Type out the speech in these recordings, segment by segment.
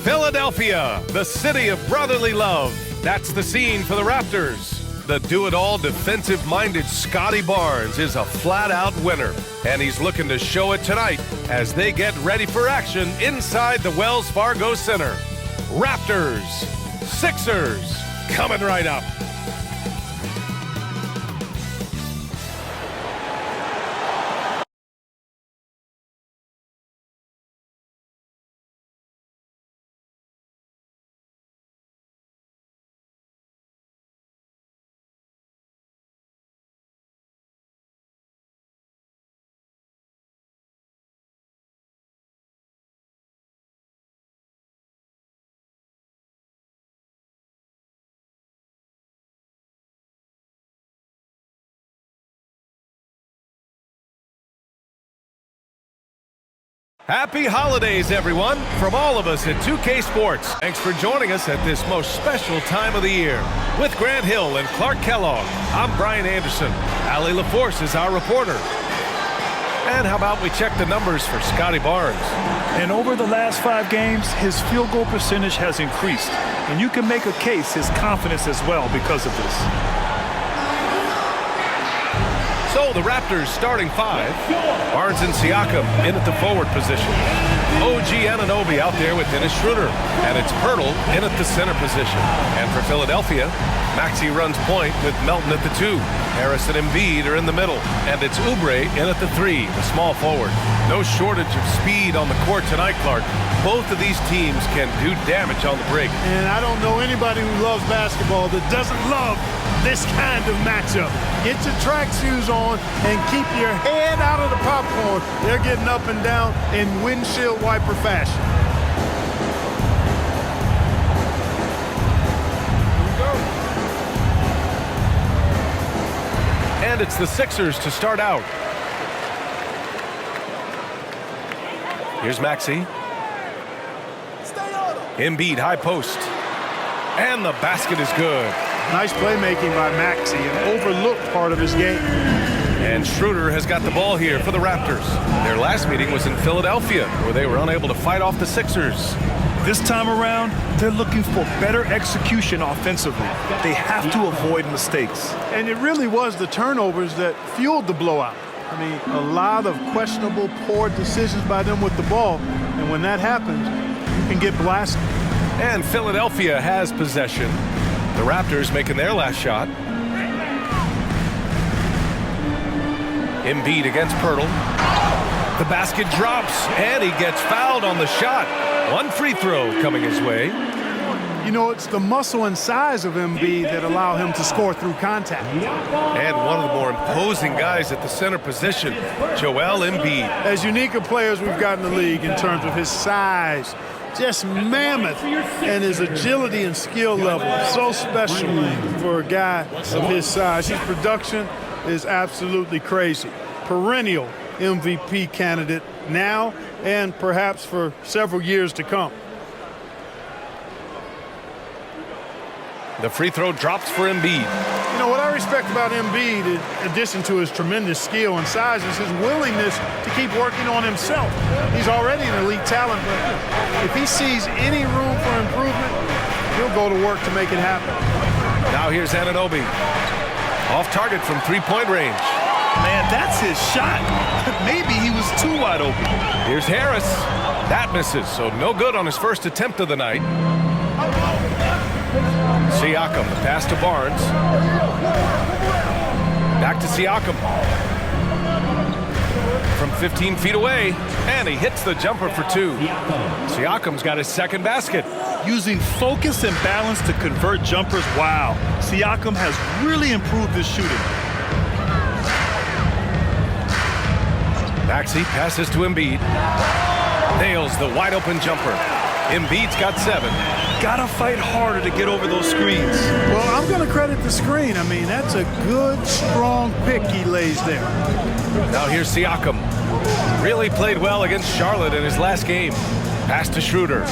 Philadelphia, the city of brotherly love. That's the scene for the Raptors. The do-it-all defensive-minded Scotty Barnes is a flat-out winner, and he's looking to show it tonight as they get ready for action inside the Wells Fargo Center. Raptors, Sixers, coming right up. Happy holidays, everyone, from all of us at 2K Sports. Thanks for joining us at this most special time of the year. With Grant Hill and Clark Kellogg, I'm Brian Anderson. Allie LaForce is our reporter. And how about we check the numbers for Scotty Barnes? And over the last 5 games, his field goal percentage has increased. And you can make a case his confidence as well because of this. So the Raptors starting 5. Barnes and Siakam in at the forward position. OG Anunoby out there with Dennis Schroeder. And it's Pirtle in at the center position. And for Philadelphia, Maxey runs point with Melton at the 2. Harris and Embiid are in the middle. And it's Oubre in at the 3, the small forward. No shortage of speed on the court tonight, Clark. Both of these teams can do damage on the break. And I don't know anybody who loves basketball that doesn't love this kind of matchup. Get your track shoes on and keep your head out of the popcorn. They're getting up and down in windshield wiper fashion. And it's the Sixers to start out. Here's Maxey. Embiid high post. And the basket is good. Nice playmaking by Maxey, an overlooked part of his game. And Schroeder has got the ball here for the Raptors. Their last meeting was in Philadelphia, where they were unable to fight off the Sixers. This time around, they're looking for better execution offensively. They have to avoid mistakes. And it really was the turnovers that fueled the blowout. I mean, a lot of questionable, poor decisions by them with the ball. And when that happens, you can get blasted. And Philadelphia has possession. The Raptors making their last shot. Embiid against Pirtle. The basket drops, and he gets fouled on the shot. One free throw coming his way. You know, it's the muscle and size of Embiid that allow him to score through contact. And one of the more imposing guys at the center position, Joel Embiid. As unique a player as we've got in the league in terms of his size, just mammoth, and his agility and skill level. So special for a guy of his size. His production is absolutely crazy. Perennial MVP candidate now and perhaps for several years to come. The free throw drops for Embiid. You know, what I respect about Embiid, in addition to his tremendous skill and size, is his willingness to keep working on himself. He's already an elite talent, but if he sees any room for improvement, he'll go to work to make it happen. Now here's Anunoby. Off target from three-point range. Man, that's his shot. Maybe he was too wide open. Here's Harris. That misses, so no good on his first attempt of the night. Siakam, the pass to Barnes. Back to Siakam. From 15 feet away, and he hits the jumper for 2. Siakam's got his second basket. Using focus and balance to convert jumpers, wow. Siakam has really improved his shooting. Maxey passes to Embiid. Nails the wide open jumper. Embiid's got 7. Gotta fight harder to get over those screens. Well, I'm going to credit the screen. I mean, that's a good, strong pick he lays there. Now here's Siakam. Really played well against Charlotte in his last game. Pass to Schroeder.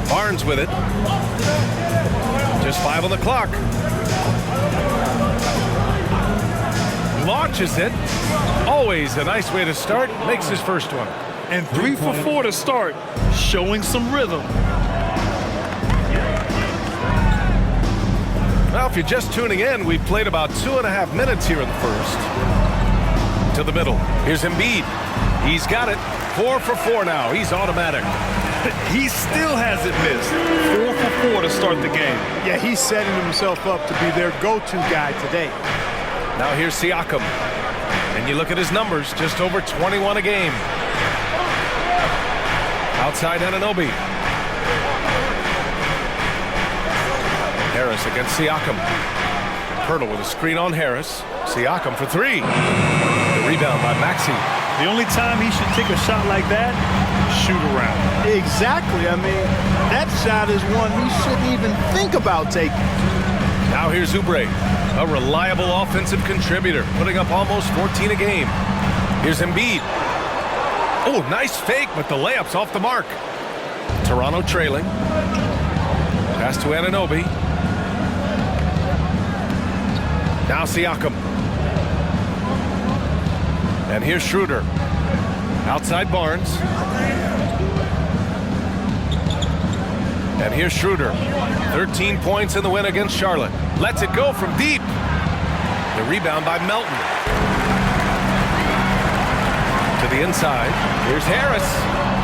Barnes with it. Just 5 on the clock. Launches it. Always a nice way to start. Makes his first one. And 3 for 4 to start, showing some rhythm. Well, if you're just tuning in, we've played about 2.5 minutes here in the first. To the middle. Here's Embiid. He's got it. 4 for 4 now. He's automatic. He still hasn't missed. 4 for 4 to start the game. Yeah, he's setting himself up to be their go-to guy today. Now here's Siakam. And you look at his numbers, just over 21 a game. Outside Anunoby. Harris against Siakam. Pirtle with a screen on Harris. Siakam for 3. The rebound by Maxey. The only time he should take a shot like that, shoot around. Exactly. I mean, that shot is one he shouldn't even think about taking. Now here's Oubre, a reliable offensive contributor, putting up almost 14 a game. Here's Embiid. Oh, nice fake, but the layup's off the mark. Toronto trailing. Pass to Anunoby. Now Siakam. And here's Schroeder. Outside Barnes. And here's Schroeder. 13 points in the win against Charlotte. Lets it go from deep. The rebound by Melton. To the inside. Here's Harris.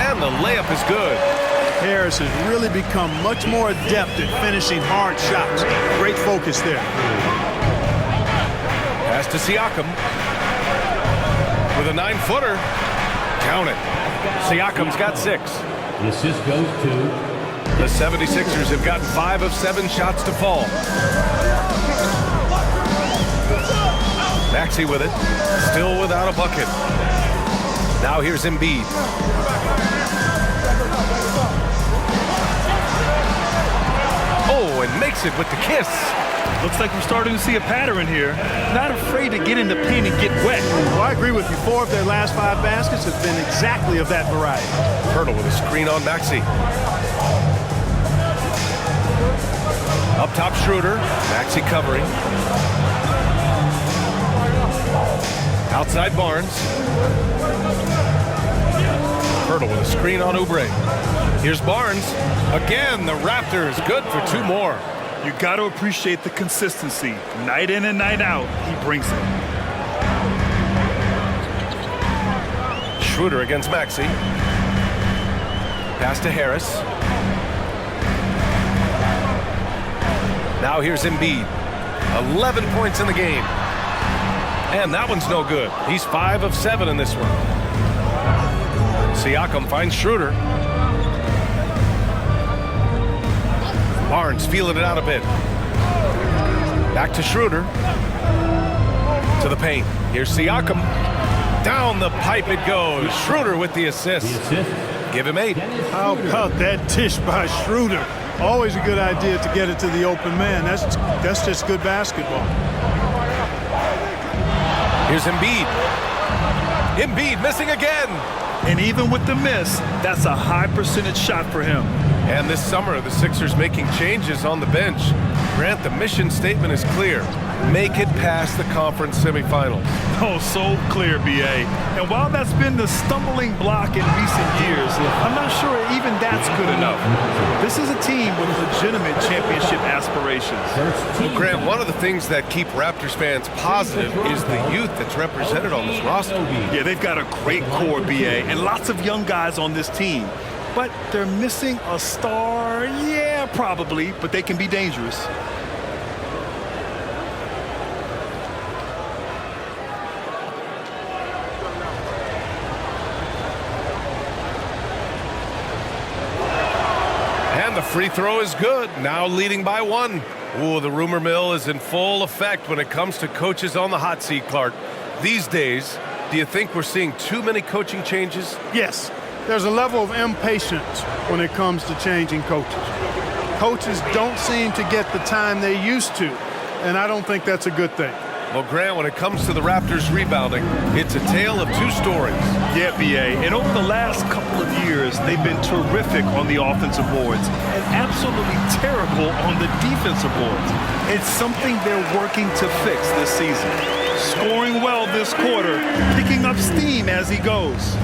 And the layup is good. Harris has really become much more adept at finishing hard shots. Great focus there. Pass to Siakam. With a 9-footer. Count it. Siakam's got 6. The assist goes to The 76ers have gotten 5 of 7 shots to fall. Maxey with it. Still without a bucket. Now here's Embiid. Oh, and makes it with the kiss. Looks like we're starting to see a pattern here. Not afraid to get in the paint and get wet. Well, I agree with you. 4 of their last 5 baskets have been exactly of that variety. Pirtle with a screen on Maxey. Up top Schroeder. Maxey covering. Outside Barnes. Pirtle with a screen on Oubre. Here's Barnes. Again, the Raptors good for 2 more. You got to appreciate the consistency. Night in and night out, he brings it. Schroeder against Maxey. Pass to Harris. Now here's Embiid. 11 points in the game. And that one's no good. He's 5 of 7 in this one. Siakam finds Schroeder. Barnes feeling it out a bit. Back to Schroeder. To the paint. Here's Siakam. Down the pipe it goes. Schroeder with the assist. Give him 8. How about that dish by Schroeder? Always a good idea to get it to the open man. That's just good basketball. Here's Embiid. Embiid missing again. And even with the miss, that's a high percentage shot for him. And this summer, the Sixers making changes on the bench. Grant, the mission statement is clear. Make it past the conference semifinals. Oh, so clear, B.A. And while that's been the stumbling block in recent years, I'm not sure even that's good enough. This is a team with legitimate championship aspirations. Well, Grant, one of the things that keep Raptors fans positive is the youth that's represented on this roster. Yeah, they've got a great core, B.A., and lots of young guys on this team. But they're missing a star, yeah, probably, but they can be dangerous. And the free throw is good, now leading by 1. Ooh, the rumor mill is in full effect when it comes to coaches on the hot seat, Clark. These days, do you think we're seeing too many coaching changes? Yes, there's a level of impatience when it comes to changing coaches. Coaches don't seem to get the time they used to, and I don't think that's a good thing. Well, Grant, when it comes to the Raptors rebounding, it's a tale of 2 stories. Yeah, B.A., and over the last couple of years, they've been terrific on the offensive boards and absolutely terrible on the defensive boards. It's something they're working to fix this season. Scoring well this quarter, picking up steam as he goes.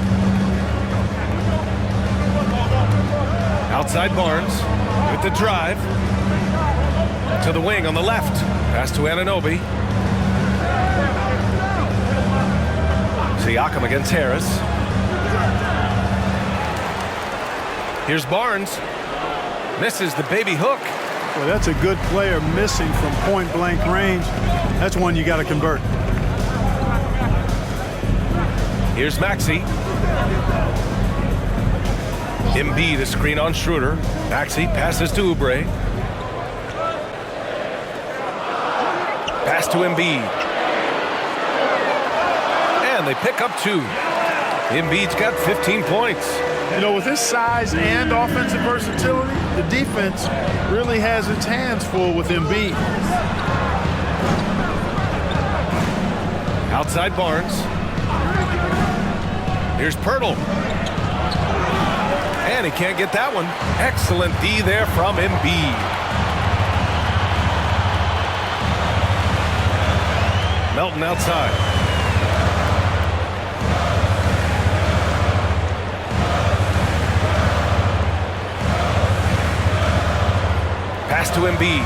Outside Barnes with the drive. To the wing on the left. Pass to Anunoby. Siakam against Harris. Here's Barnes. Misses the baby hook. Well, that's a good player missing from point-blank range. That's one you got to convert. Here's Maxey. Embiid, the screen on Schroeder. Maxey passes to Oubre. Pass to Embiid. And they pick up 2. Embiid's got 15 points. You know, with his size and offensive versatility, the defense really has its hands full with Embiid. Outside Barnes. Here's Pirtle. And he can't get that one. Excellent D there from Embiid. Melton outside. Pass to Embiid.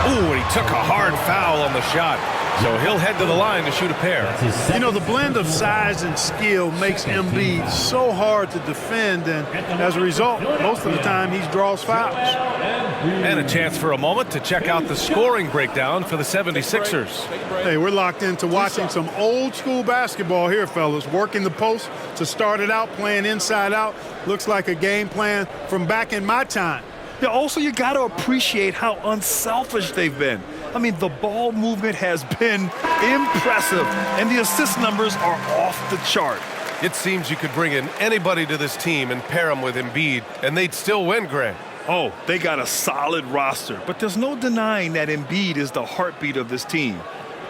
Ooh, and he took a hard foul on the shot. So he'll head to the line to shoot a pair. You know, the blend of size and skill makes Embiid so hard to defend, and as a result, most of the time he draws fouls. And a chance for a moment to check out the scoring breakdown for the 76ers. Hey, we're locked into watching some old school basketball here, fellas. Working the post to start it out, playing inside out. Looks like a game plan from back in my time. Yeah, also, you got to appreciate how unselfish they've been. I mean, the ball movement has been impressive, and the assist numbers are off the chart. It seems you could bring in anybody to this team and pair them with Embiid, and they'd still win, Greg. Oh, they got a solid roster, but there's no denying that Embiid is the heartbeat of this team.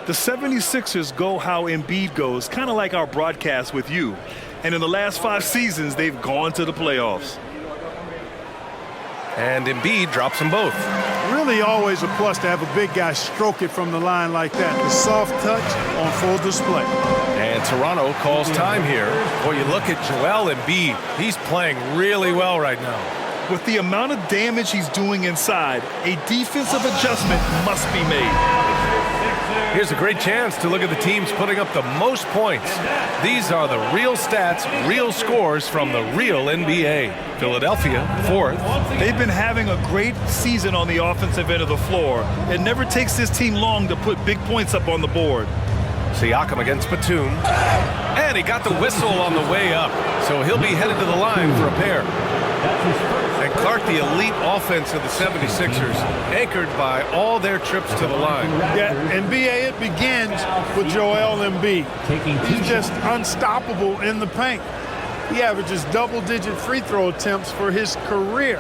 The 76ers go how Embiid goes, kind of like our broadcast with you. And in the last 5 seasons, they've gone to the playoffs. And Embiid drops them both. Really always a plus to have a big guy stroke it from the line like that. The soft touch on full display. And Toronto calls time here. Boy, you look at Joel Embiid. He's playing really well right now. With the amount of damage he's doing inside, a defensive adjustment must be made. Here's a great chance to look at the teams putting up the most points. These are the real stats, real scores from the real NBA. Philadelphia, 4th. They've been having a great season on the offensive end of the floor. It never takes this team long to put big points up on the board. Siakam against Batum. And he got the whistle on the way up. So he'll be headed to the line for a pair. And Clark, the elite offense of the 76ers, anchored by all their trips to the line. Yeah, NBA, it begins with Joel Embiid. He's just unstoppable in the paint. He averages double-digit free throw attempts for his career.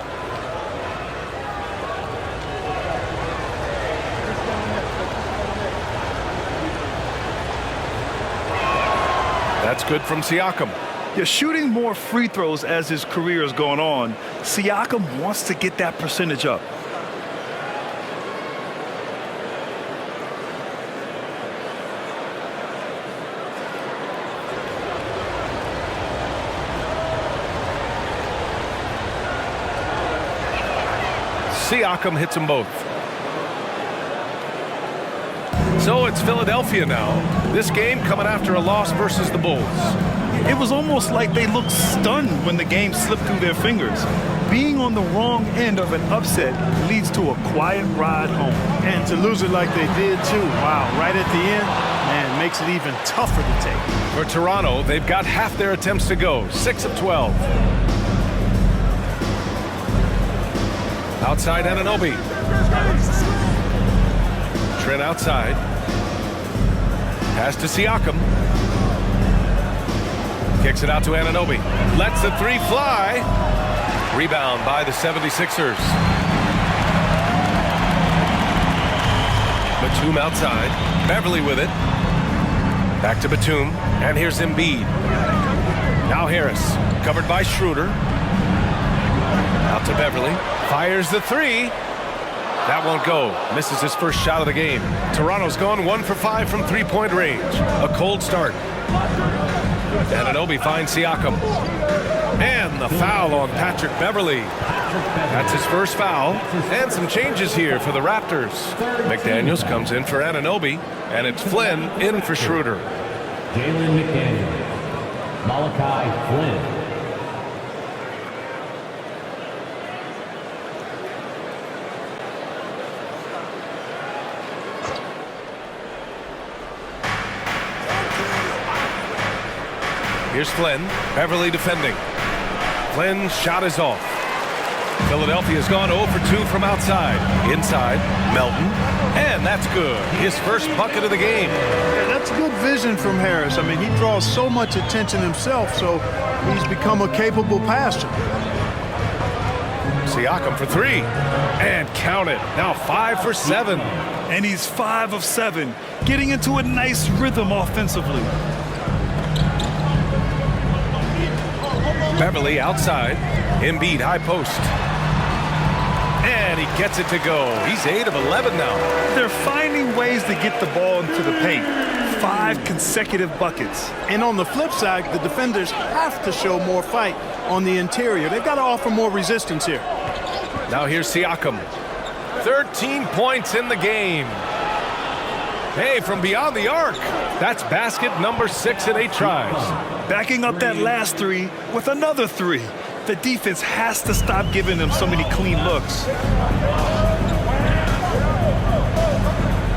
That's good from Siakam. Yeah, shooting more free throws as his career is going on, Siakam wants to get that percentage up. Siakam hits them both. So it's Philadelphia now. This game coming after a loss versus the Bulls. It was almost like they looked stunned when the game slipped through their fingers. Being on the wrong end of an upset leads to a quiet ride home. And to lose it like they did, too. Wow, right at the end, man, makes it even tougher to take. For Toronto, they've got half their attempts to go, 6 of 12. Outside Anunoby. Trent outside. Pass to Siakam. Kicks it out to Anunoby. Lets the 3 fly. Rebound by the 76ers. Batum outside. Beverly with it. Back to Batum. And here's Embiid. Now Harris. Covered by Schroeder. Out to Beverly. Fires the 3. That won't go. Misses his first shot of the game. Toronto's gone 1 for 5 from three-point range. A cold start. Anunoby finds Siakam. And the foul on Patrick Beverly. That's his first foul. And some changes here for the Raptors. McDaniels comes in for Anunoby, and it's Flynn in for Schroeder. Jalen McDaniels. Malachi Flynn. Here's Flynn. Beverly defending. Flynn's shot is off. Philadelphia's gone 0 for 2 from outside. Inside, Melton. And that's good. His first bucket of the game. Yeah, that's good vision from Harris. I mean, he draws so much attention himself, so he's become a capable passer. Siakam for 3. And count it. Now 5 for 7. And he's 5 of 7, getting into a nice rhythm offensively. Beverly outside. Embiid high post. And he gets it to go. He's 8 of 11 now. They're finding ways to get the ball into the paint. 5 consecutive buckets. And on the flip side, the defenders have to show more fight on the interior. They've got to offer more resistance here. Now here's Siakam. 13 points in the game. Hey, from beyond the arc. That's basket number 6 in 8 tries. Backing up that last 3 with another 3. The defense has to stop giving them so many clean looks.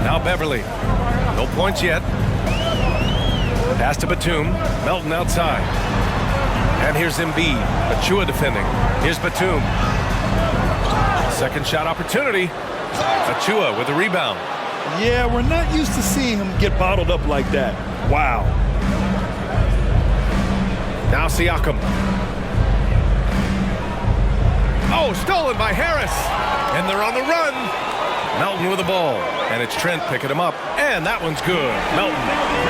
Now Beverly. No points yet. Pass to Batum. Melton outside. And here's Embiid. Achua defending. Here's Batum. Second shot opportunity. Achua with the rebound. Yeah, we're not used to seeing him get bottled up like that. Wow. Now Siakam. Oh, stolen by Harris. And they're on the run. Melton with the ball. And it's Trent picking him up. And that one's good. Melton.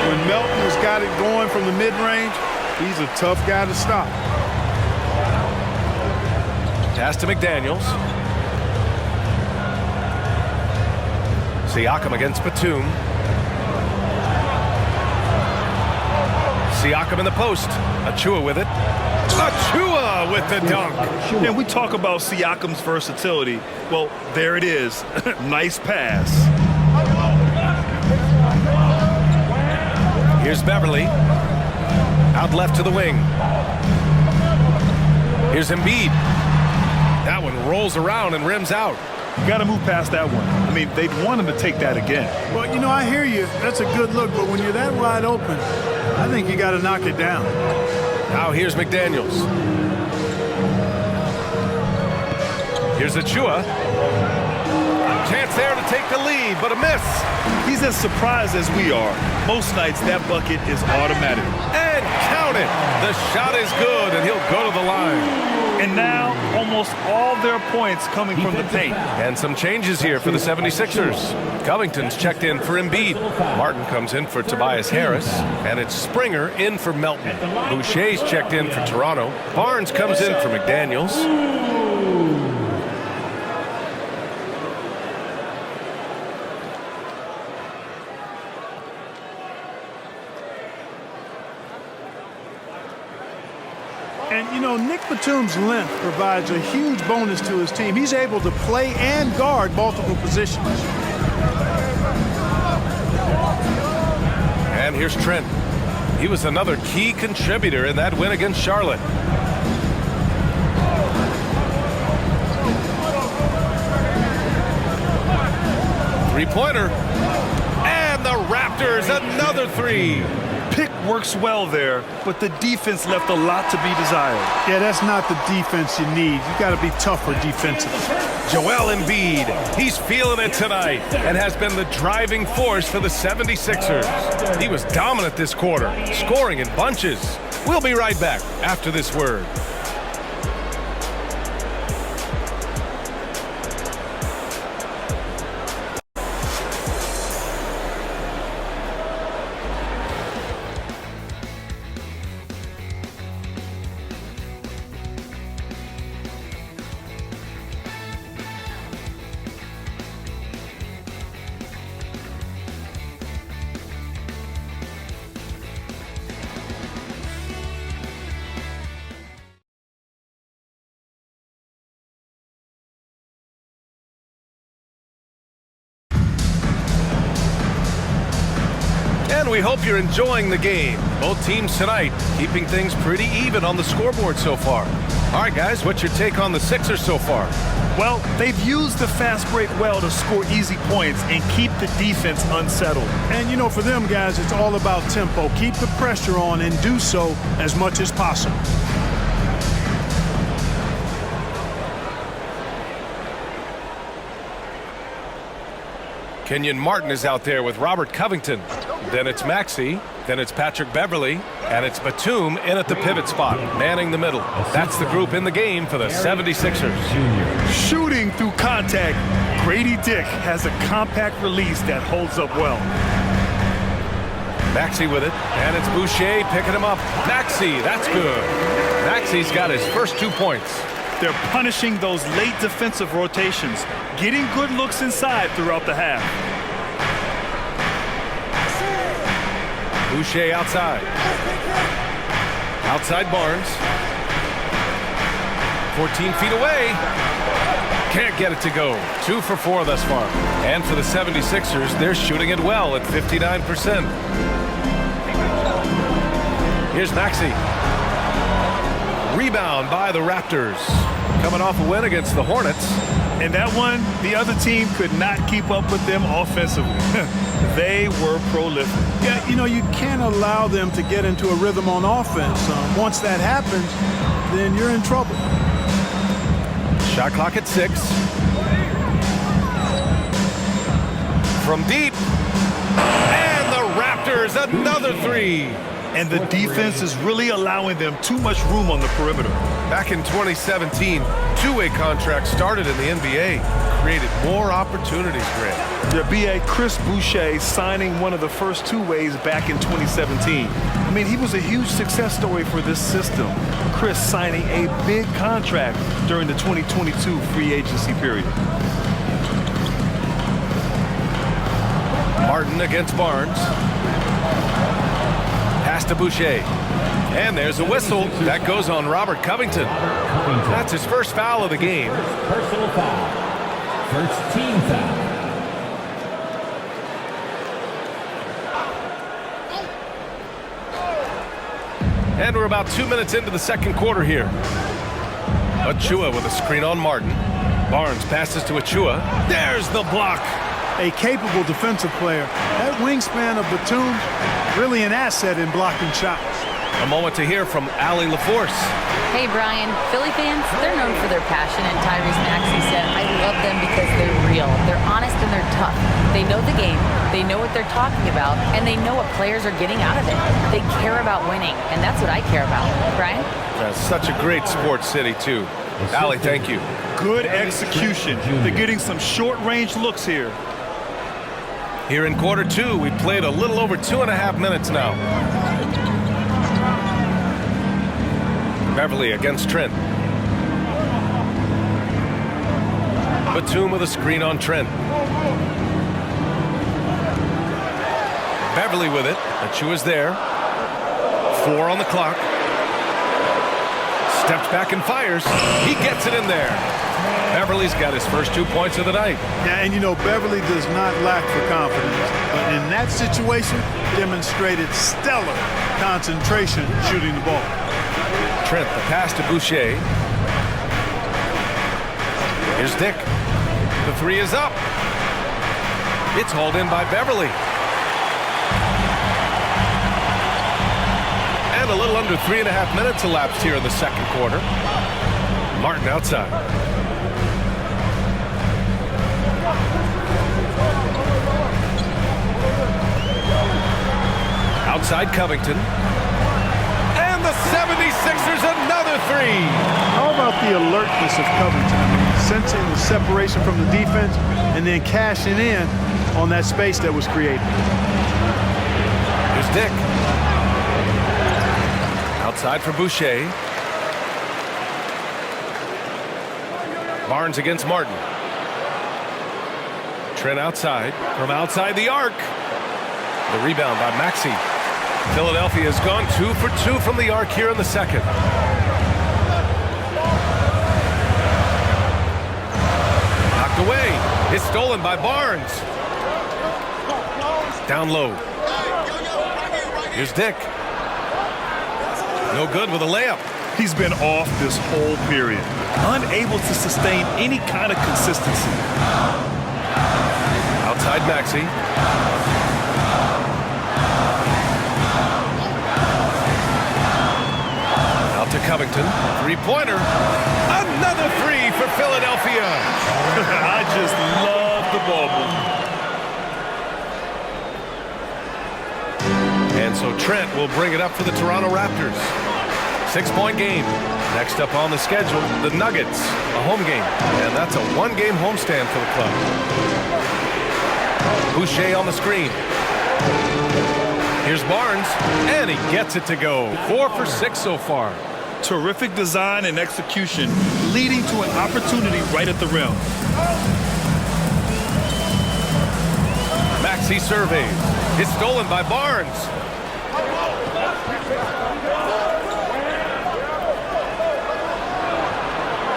When Melton has got it going from the mid-range, he's a tough guy to stop. Pass to McDaniels. Siakam against Batum. Siakam in the post. Achua with it. Achua with the dunk. And we talk about Siakam's versatility. Well, there it is. Nice pass. Here's Beverly. Out left to the wing. Here's Embiid. That one rolls around and rims out. You got to move past that one. I mean, they'd want him to take that again. Well, you know, I hear you. That's a good look, but when you're that wide open, I think you got to knock it down. Now here's McDaniels. Here's Achua. Chance there to take the lead, but a miss. He's as surprised as we are. Most nights, that bucket is automatic. And count it. The shot is good, and he'll go to the line. And now, almost all their points coming from the paint. And some changes here for the 76ers. Covington's checked in for Embiid. Martin comes in for Tobias Harris. And it's Springer in for Melton. Boucher's checked in for Toronto. Barnes comes in for McDaniels. And, you know, Nick Batum's length provides a huge bonus to his team. He's able to play and guard multiple positions. And here's Trent. He was another key contributor in that win against Charlotte. Three-pointer. And the Raptors, another 3. Pick works well there, but the defense left a lot to be desired. Yeah, that's not the defense you need. You got to be tougher defensively. Joel Embiid, he's feeling it tonight and has been the driving force for the 76ers. He was dominant this quarter, scoring in bunches. We'll be right back after this word. we hope you're enjoying the game. Both teams tonight keeping things pretty even on the scoreboard so far. All right, guys, what's your take on the Sixers so far? Well, they've used the fast break well to score easy points and keep the defense unsettled. And, you know, for them, guys, it's all about tempo. Keep the pressure on and do so as much as possible. Kenyon Martin is out there with Robert Covington. Then it's Maxey. Then it's Patrick Beverly. And it's Batum in at the pivot spot, manning the middle. That's the group in the game for the 76ers. Shooting through contact, Grady Dick has a compact release that holds up well. Maxey with it. And it's Boucher picking him up. Maxey, that's good. Maxey's got his first 2 points. They're punishing those late defensive rotations, getting good looks inside throughout the half. Boucher outside. Outside Barnes. 14 feet away. Can't get it to go. 2 for 4 thus far. And for the 76ers, they're shooting it well at 59%. Here's Maxey. Rebound by the Raptors. Coming off a win against the Hornets. And that one, the other team could not keep up with them offensively. They were prolific. Yeah, you know, you can't allow them to get into a rhythm on offense. Once that happens, then you're in trouble. Shot clock at 6. From deep. And the Raptors, another 3. And the defense is really allowing them too much room on the perimeter. Back in 2017, two-way contracts started in the NBA, created more opportunities, Grant. The BA Chris Boucher signing one of the first two-ways back in 2017. I mean, he was a huge success story for this system. Chris signing a big contract during the 2022 free agency period. Martin against Barnes. Pass to Boucher. And there's a whistle. That goes on Robert Covington. That's his first foul of the game. Personal foul. First team foul. And we're about 2 minutes into the second quarter here. Achua with a screen on Martin. Barnes passes to Achua. There's the block. A capable defensive player. That wingspan of Batum, really an asset in blocking shots. A moment to hear from Allie LaForce. Hey, Brian. Philly fans, they're known for their passion, and Tyrese Maxey said, I love them because they're real. They're honest and they're tough. They know the game, they know what they're talking about, and they know what players are getting out of it. They care about winning, and that's what I care about. Brian? That's such a great sports city, too. Allie, thank you. Good execution. They're getting some short-range looks here. Here in quarter two, we played a little over 2.5 minutes now. Beverly against Trent. Batum with a screen on Trent. Beverly with it. Achua's there. 4 on the clock. Steps back and fires. He gets it in there. Beverly's got his first 2 points of the night. Yeah, and you know, Beverly does not lack for confidence. But in that situation, demonstrated stellar concentration shooting the ball. Trent, the pass to Boucher. Here's Dick. The 3 is up. It's hauled in by Beverly. And a little under 3.5 minutes elapsed here in the second quarter. Martin outside. Outside Covington. And the 76ers another 3. How about the alertness of Covington? I mean, sensing the separation from the defense and then cashing in on that space that was created. Here's Dick. Outside for Boucher. Barnes against Martin. Trent outside. From outside the arc. The rebound by Maxey. Philadelphia has gone 2 for 2 from the arc here in the second. Knocked away. It's stolen by Barnes. Down low. Here's Dick. No good with a layup. He's been off this whole period, unable to sustain any kind of consistency. Outside Maxey. Out to Covington. Three-pointer. Another three for Philadelphia. I just love the ball movement. And so Trent will bring it up for the Toronto Raptors. 6-point game. Next up on the schedule, the Nuggets, a home game. And that's a one-game homestand for the club. Boucher on the screen. Here's Barnes, and he gets it to go. 4 for 6 so far. Terrific design and execution, leading to an opportunity right at the rim. Maxey surveys. It's stolen by Barnes.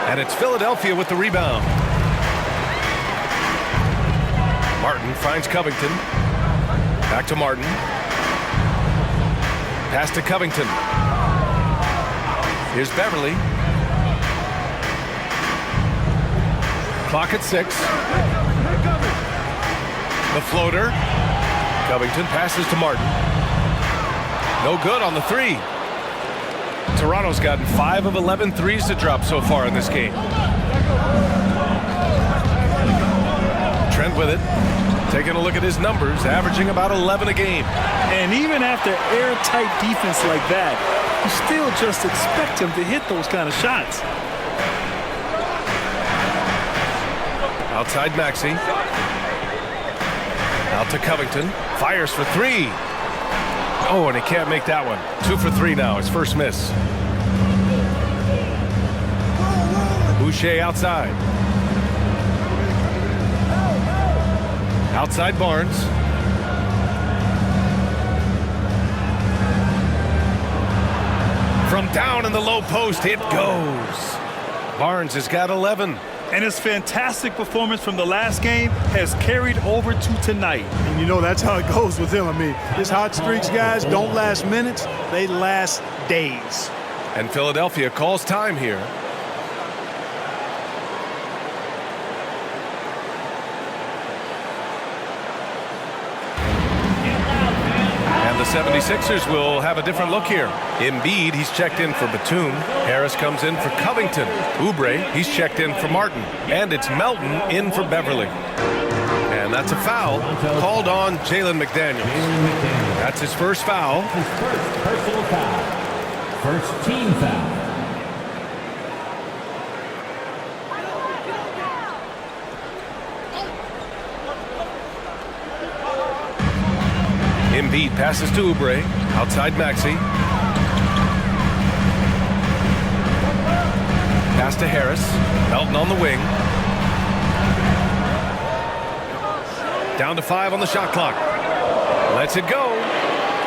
And it's Philadelphia with the rebound. Martin finds Covington. Back to Martin. Pass to Covington. Here's Beverly. Clock at 6. The floater. Covington passes to Martin. No good on the three. Toronto's gotten 5 of 11 threes to drop so far in this game. Trent with it. Taking a look at his numbers, averaging about 11 a game. And even after airtight defense like that, you still just expect him to hit those kind of shots. Outside Maxey. Out to Covington. Fires for 3. Oh, and he can't make that one. 2 for 3 now, his first miss. Boucher outside. Outside Barnes. From down in the low post, it goes. Barnes has got 11. And his fantastic performance from the last game has carried over to tonight. And you know that's how it goes with him. I mean, his hot streaks, guys, don't last minutes. They last days. And Philadelphia calls time here. And the 76ers will have a different look here. Embiid, he's checked in for Batum. Harris comes in for Covington. Oubre, he's checked in for Martin. And it's Melton in for Beverly. And that's a foul called on Jalen McDaniels. That's his first foul. His first personal foul. First team foul. Embiid passes to Oubre. Outside Maxey. Pass to Harris. Melton on the wing. Down to 5 on the shot clock. Lets it go.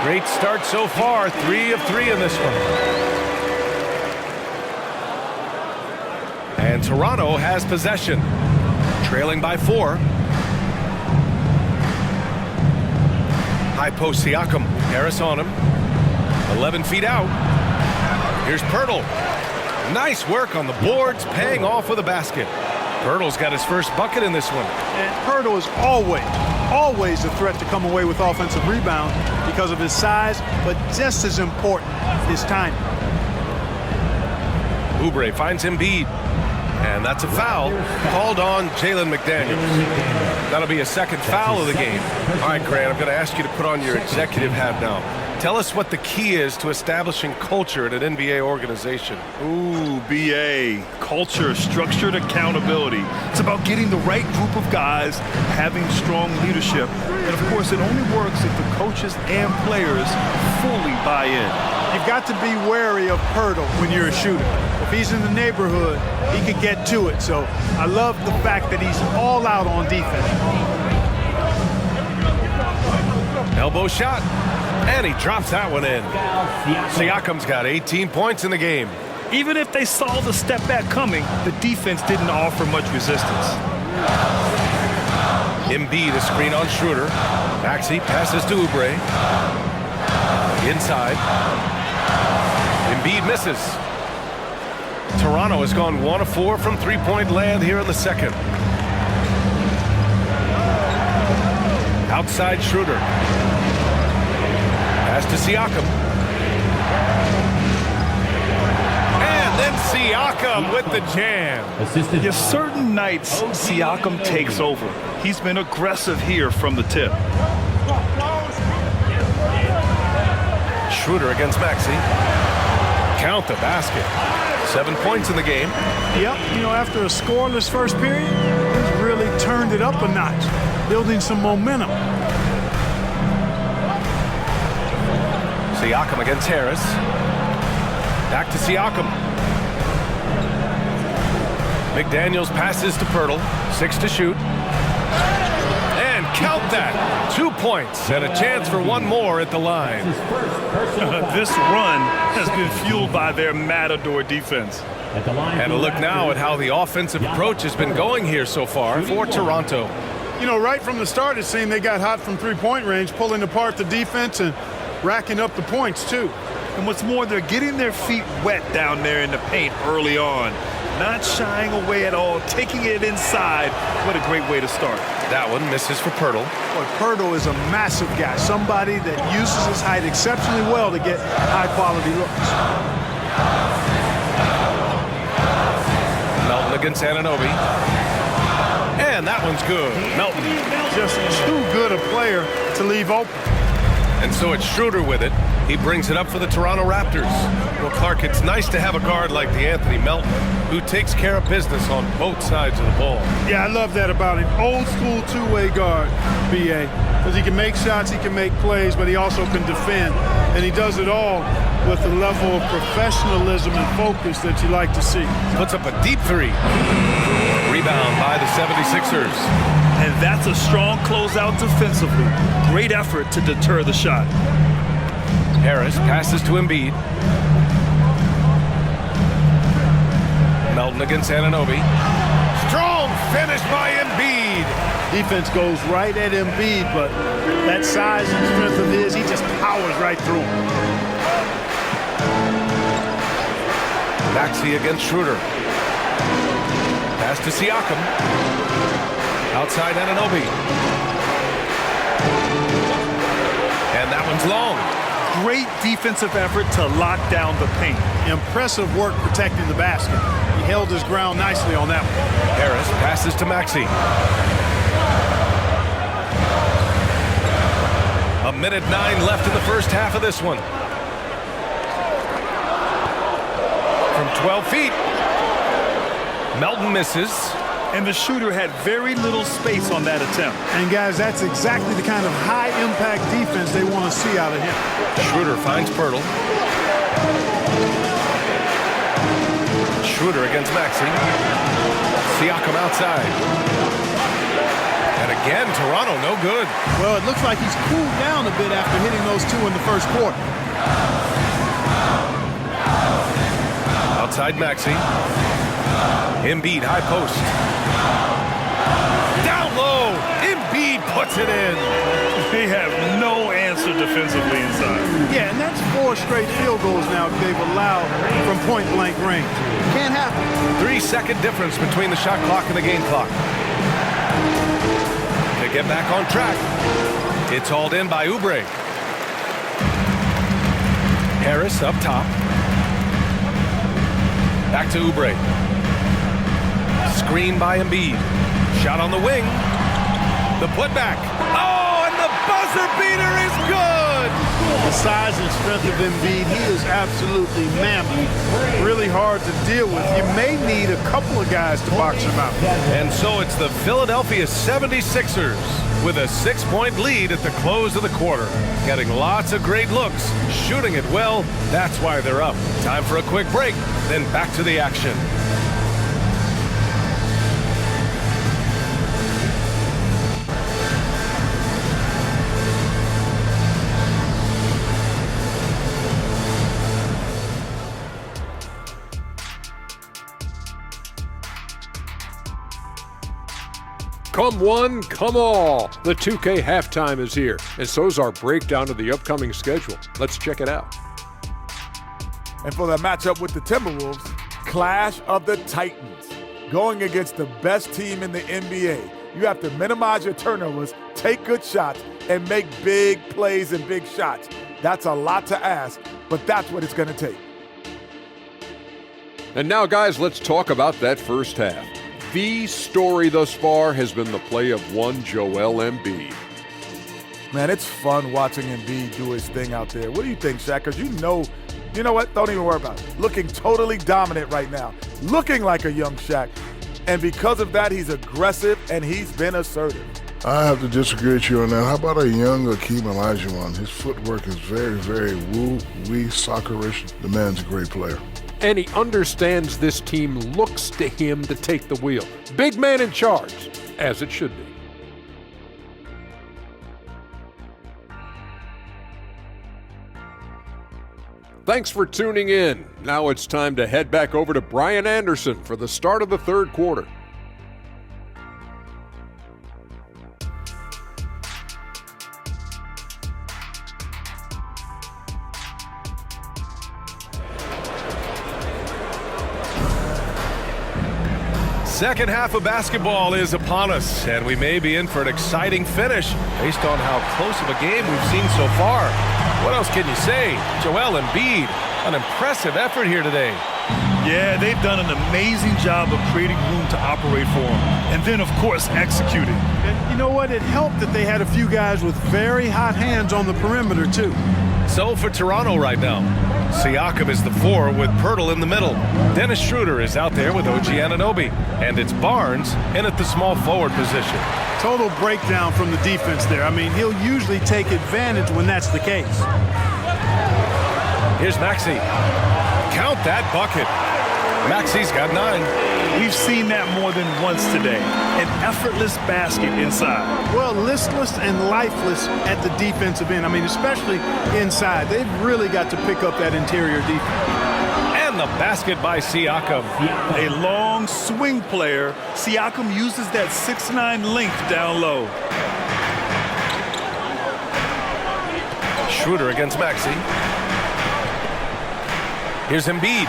Great start so far. 3 of 3 in this one. And Toronto has possession. Trailing by 4. High post Siakam. Harris on him. 11 feet out. Here's Pirtle. Nice work on the boards, paying off with a basket. Pirtle's got his first bucket in this one. And Pirtle is always a threat to come away with offensive rebound because of his size, but just as important, his timing. Oubre finds Embiid. And that's a foul called on Jalen McDaniels. That'll be a second foul of the game. All right, Grant, I'm going to ask you to put on your executive hat now. Tell us what the key is to establishing culture at an NBA organization. Ooh, BA. Culture, structured accountability. It's about getting the right group of guys, having strong leadership. And, of course, it only works if the coaches and players fully buy in. You've got to be wary of Pirtle when you're a shooter. If he's in the neighborhood, he could get to it. So I love the fact that he's all out on defense. Elbow shot. And he drops that one in. Siakam's got 18 points in the game. Even if they saw the step back coming, the defense didn't offer much resistance. Embiid, a screen on Schroeder. Maxey passes to Oubre. Inside. Embiid misses. Toronto has gone 1 of 4 from three-point land here in the second. Outside Schroeder. Pass to Siakam. And then Siakam with the jam. Assisted. Yeah, certain nights, Siakam takes over. He's been aggressive here from the tip. Schroeder against Maxey. Count the basket. 7 points in the game. Yep, you know, after a scoreless first period, he's really turned it up a notch, building some momentum. Siakam against Harris. Back to Siakam. McDaniels passes to Pirtle. 6 to shoot. And count that. 2 points and a chance for one more at the line. This run has been fueled by their Matador defense. At the line. And a look now at how the offensive approach has been going here so far for Toronto. You know, right from the start, it seemed they got hot from three-point range, pulling apart the defense and racking up the points, too. And what's more, they're getting their feet wet down there in the paint early on. Not shying away at all, taking it inside. What a great way to start. That one misses for Pirtle. Boy, Pirtle is a massive guy, somebody that uses his height exceptionally well to get high-quality looks. Melton against Anunoby. And that one's good. Melton. Just too good a player to leave open. And so it's Schroeder with it. He brings it up for the Toronto Raptors. Well, Clark, it's nice to have a guard like the Anthony Melton who takes care of business on both sides of the ball. Yeah, I love that about him. Old school two-way guard, B.A. Because he can make shots, he can make plays, but he also can defend. And he does it all with a level of professionalism and focus that you like to see. Puts up a deep three. Rebound by the 76ers. And that's a strong closeout defensively. Great effort to deter the shot. Harris passes to Embiid. Melton against Anunoby. Strong finish by Embiid. Defense goes right at Embiid, but that size and strength of his, he just powers right through him. Maxey against Schroeder. Pass to Siakam. Outside Anunoby. And that one's long. Great defensive effort to lock down the paint. Impressive work protecting the basket. He held his ground nicely on that one. Harris passes to Maxey. 1:09 left in the first half of this one. From 12 feet. Melton misses. And the shooter had very little space on that attempt. And guys, that's exactly the kind of high-impact defense they want to see out of him. Schroeder finds Pirtle. Schroeder against Maxey. Siakam outside. And again, Toronto no good. Well, it looks like he's cooled down a bit after hitting those two in the first quarter. Outside Maxey. Embiid, high post. Down low. Embiid puts it in. They have no answer defensively inside. Yeah, and that's 4 straight field goals now they've allowed from point-blank range. Can't happen. 3-second difference between the shot clock and the game clock. To get back on track, it's hauled in by Oubre. Harris up top. Back to Oubre. Screen by Embiid. Shot on the wing. The putback. Oh, and the buzzer beater is good. The size and strength of Embiid, he is absolutely mammoth. Really hard to deal with. You may need a couple of guys to box him out. And so it's the Philadelphia 76ers with a 6-point lead at the close of the quarter. Getting lots of great looks, shooting it well. That's why they're up. Time for a quick break, then back to the action. Come one, come all. The 2K halftime is here, and so's our breakdown of the upcoming schedule. Let's check it out. And for the matchup with the Timberwolves, Clash of the Titans. Going against the best team in the NBA, you have to minimize your turnovers, take good shots, and make big plays and big shots. That's a lot to ask, but that's what it's going to take. And now, guys, let's talk about that first half. The story thus far has been the play of one Joel Embiid. Man, it's fun watching Embiid do his thing out there. What do you think, Shaq? Because you know what? Don't even worry about it. Looking totally dominant right now. Looking like a young Shaq. And because of that, he's aggressive and he's been assertive. I have to disagree with you on that. How about a young Akeem Olajuwon? His footwork is very, very woo-wee, soccerish. The man's a great player. And he understands this team looks to him to take the wheel. Big man in charge, as it should be. Thanks for tuning in. Now it's time to head back over to Brian Anderson for the start of the third quarter. Second half of basketball is upon us, and we may be in for an exciting finish based on how close of a game we've seen so far. What else can you say? Joel Embiid, an impressive effort here today. Yeah, they've done an amazing job of creating room to operate for him, and then, of course, executing. And you know what? It helped that they had a few guys with very hot hands on the perimeter, too. So for Toronto right now, Siakam is the 4 with Pirtle in the middle. Dennis Schroeder is out there with OG Anunoby. And it's Barnes in at the small forward position. Total breakdown from the defense there. I mean, he'll usually take advantage when that's the case. Here's Maxey. Count that bucket. Maxey's got 9. We've seen that more than once today. An effortless basket inside. Well, listless and lifeless at the defensive end. I mean, especially inside. They've really got to pick up that interior defense. And the basket by Siakam. A long swing player. Siakam uses that 6'9" length down low. Schroeder against Maxey. Here's Embiid.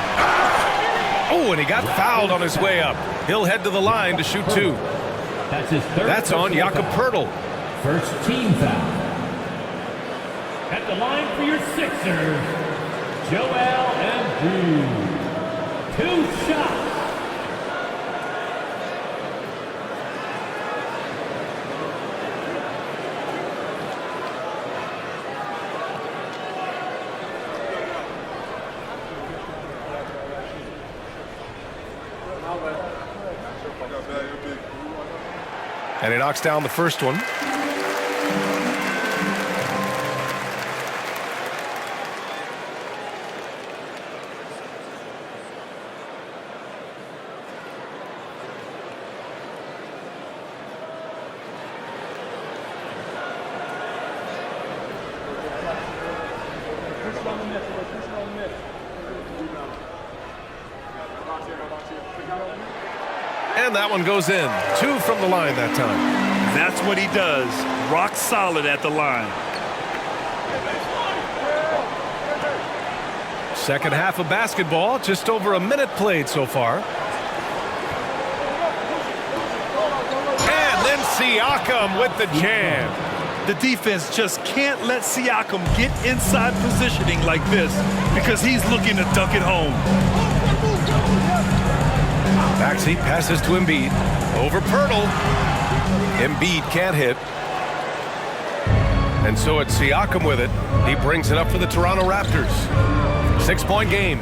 Oh, and he got fouled on his way up. He'll head to the line to shoot 2. That's his third. That's on Jakob Pirtle. First team foul. At the line for your Sixers, Joel Embiid. 2 shots. And he knocks down the first one. And that one goes in. 2 from the line that time. That's what he does. Rock solid at the line. Second half of basketball, just over a minute played so far. And then Siakam with the jam. The defense just can't let Siakam get inside positioning like this because he's looking to dunk it home. Maxey passes to Embiid. Over Pirtle. Embiid can't hit. And so it's Siakam with it. He brings it up for the Toronto Raptors. 6-point game.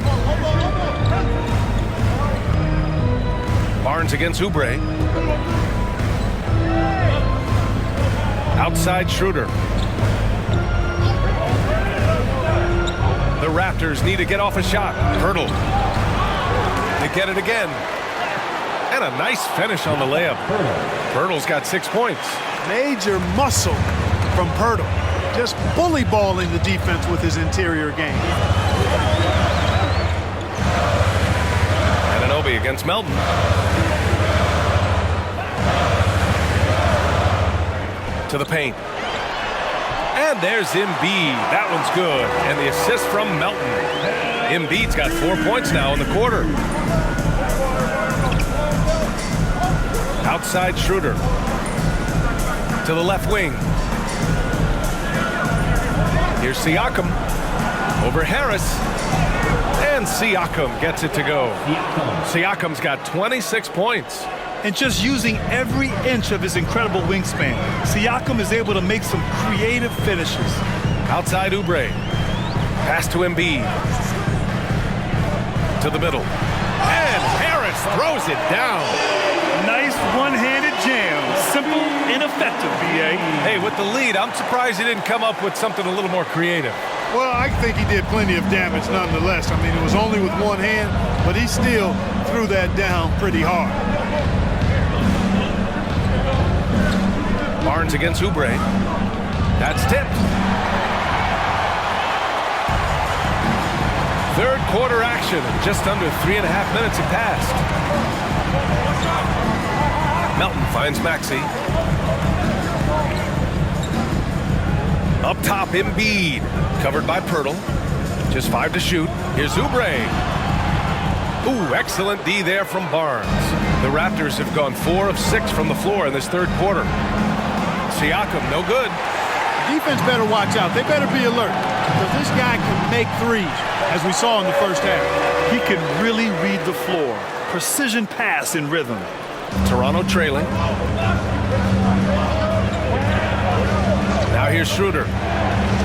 Barnes against Oubre. Outside Schroeder. The Raptors need to get off a shot. Pirtle. They get it again. And a nice finish on the layup. Pirtle's got 6 points. Major muscle from Pirtle. Just bully balling the defense with his interior game. Anunoby against Melton. to the paint. And there's Embiid. That one's good. And the assist from Melton. Embiid's got 4 points now in the quarter. Outside Schroeder. To the left wing. Here's Siakam. Over Harris. And Siakam gets it to go. Siakam's got 26 points. And just using every inch of his incredible wingspan, Siakam is able to make some creative finishes. Outside Oubre. Pass to Embiid. To the middle. And Harris throws it down. Nice one-handed jam. Simple and effective, B.A. Hey, with the lead, I'm surprised he didn't come up with something a little more creative. Well, I think he did plenty of damage nonetheless. I mean, it was only with one hand, but he still threw that down pretty hard. Barnes against Oubre. That's tipped. Third quarter action. Just under 3.5 minutes have passed. Melton finds Maxey. Up top, Embiid. Covered by Pirtle. Just 5 to shoot. Here's Oubre. Ooh, excellent D there from Barnes. The Raptors have gone 4 of 6 from the floor in this third quarter. Siakam, no good. Defense better watch out. They better be alert because this guy can make threes, as we saw in the first half. He can really read the floor. Precision pass in rhythm. Toronto trailing. Now here's Schroeder.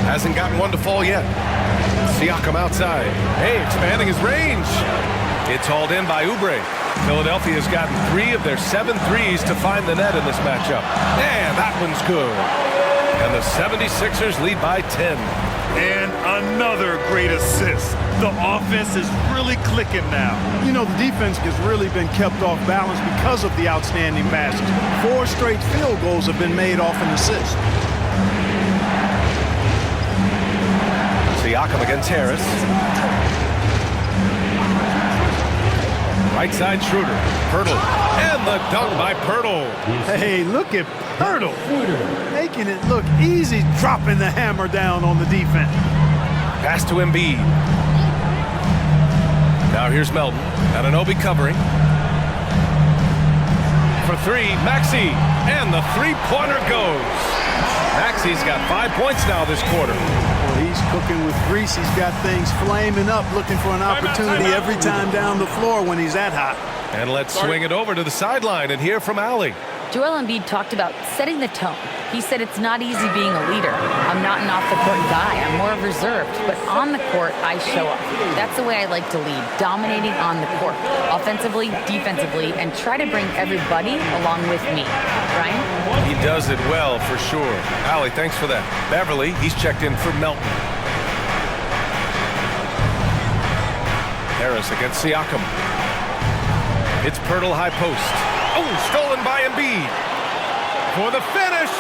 Hasn't gotten one to fall yet. Siakam outside. Hey, expanding his range. It's hauled in by Oubre. Philadelphia has gotten 3 of their 7 threes to find the net in this matchup. And that one's good. And the 76ers lead by 10. And another great assist. The offense is really clicking now. You know, the defense has really been kept off balance because of the outstanding passes. 4 straight field goals have been made off an assist. Siakam against Harris. Right side Schroeder. Pirtle. And the dunk by Pirtle. Hey, look at Pirtle. Making it look easy, dropping the hammer down on the defense. Pass to Embiid. Now here's Melton. Anunoby covering. For 3, Maxey. And the three-pointer goes. Maxey's got 5 points now this quarter. Well, he's cooking with grease. He's got things flaming up, looking for an opportunity every time down the floor when he's that hot. And let's swing it over to the sideline and hear from Allie. Joel Embiid talked about setting the tone. He said it's not easy being a leader. I'm not an off-the-court guy. I'm more reserved. But on the court, I show up. That's the way I like to lead, dominating on the court, offensively, defensively, and try to bring everybody along with me. Brian? He does it well, for sure. Allie, thanks for that. Beverly, he's checked in for Melton. Harris against Siakam. It's Pirtle high post. Oh, stolen by Embiid. For the finish,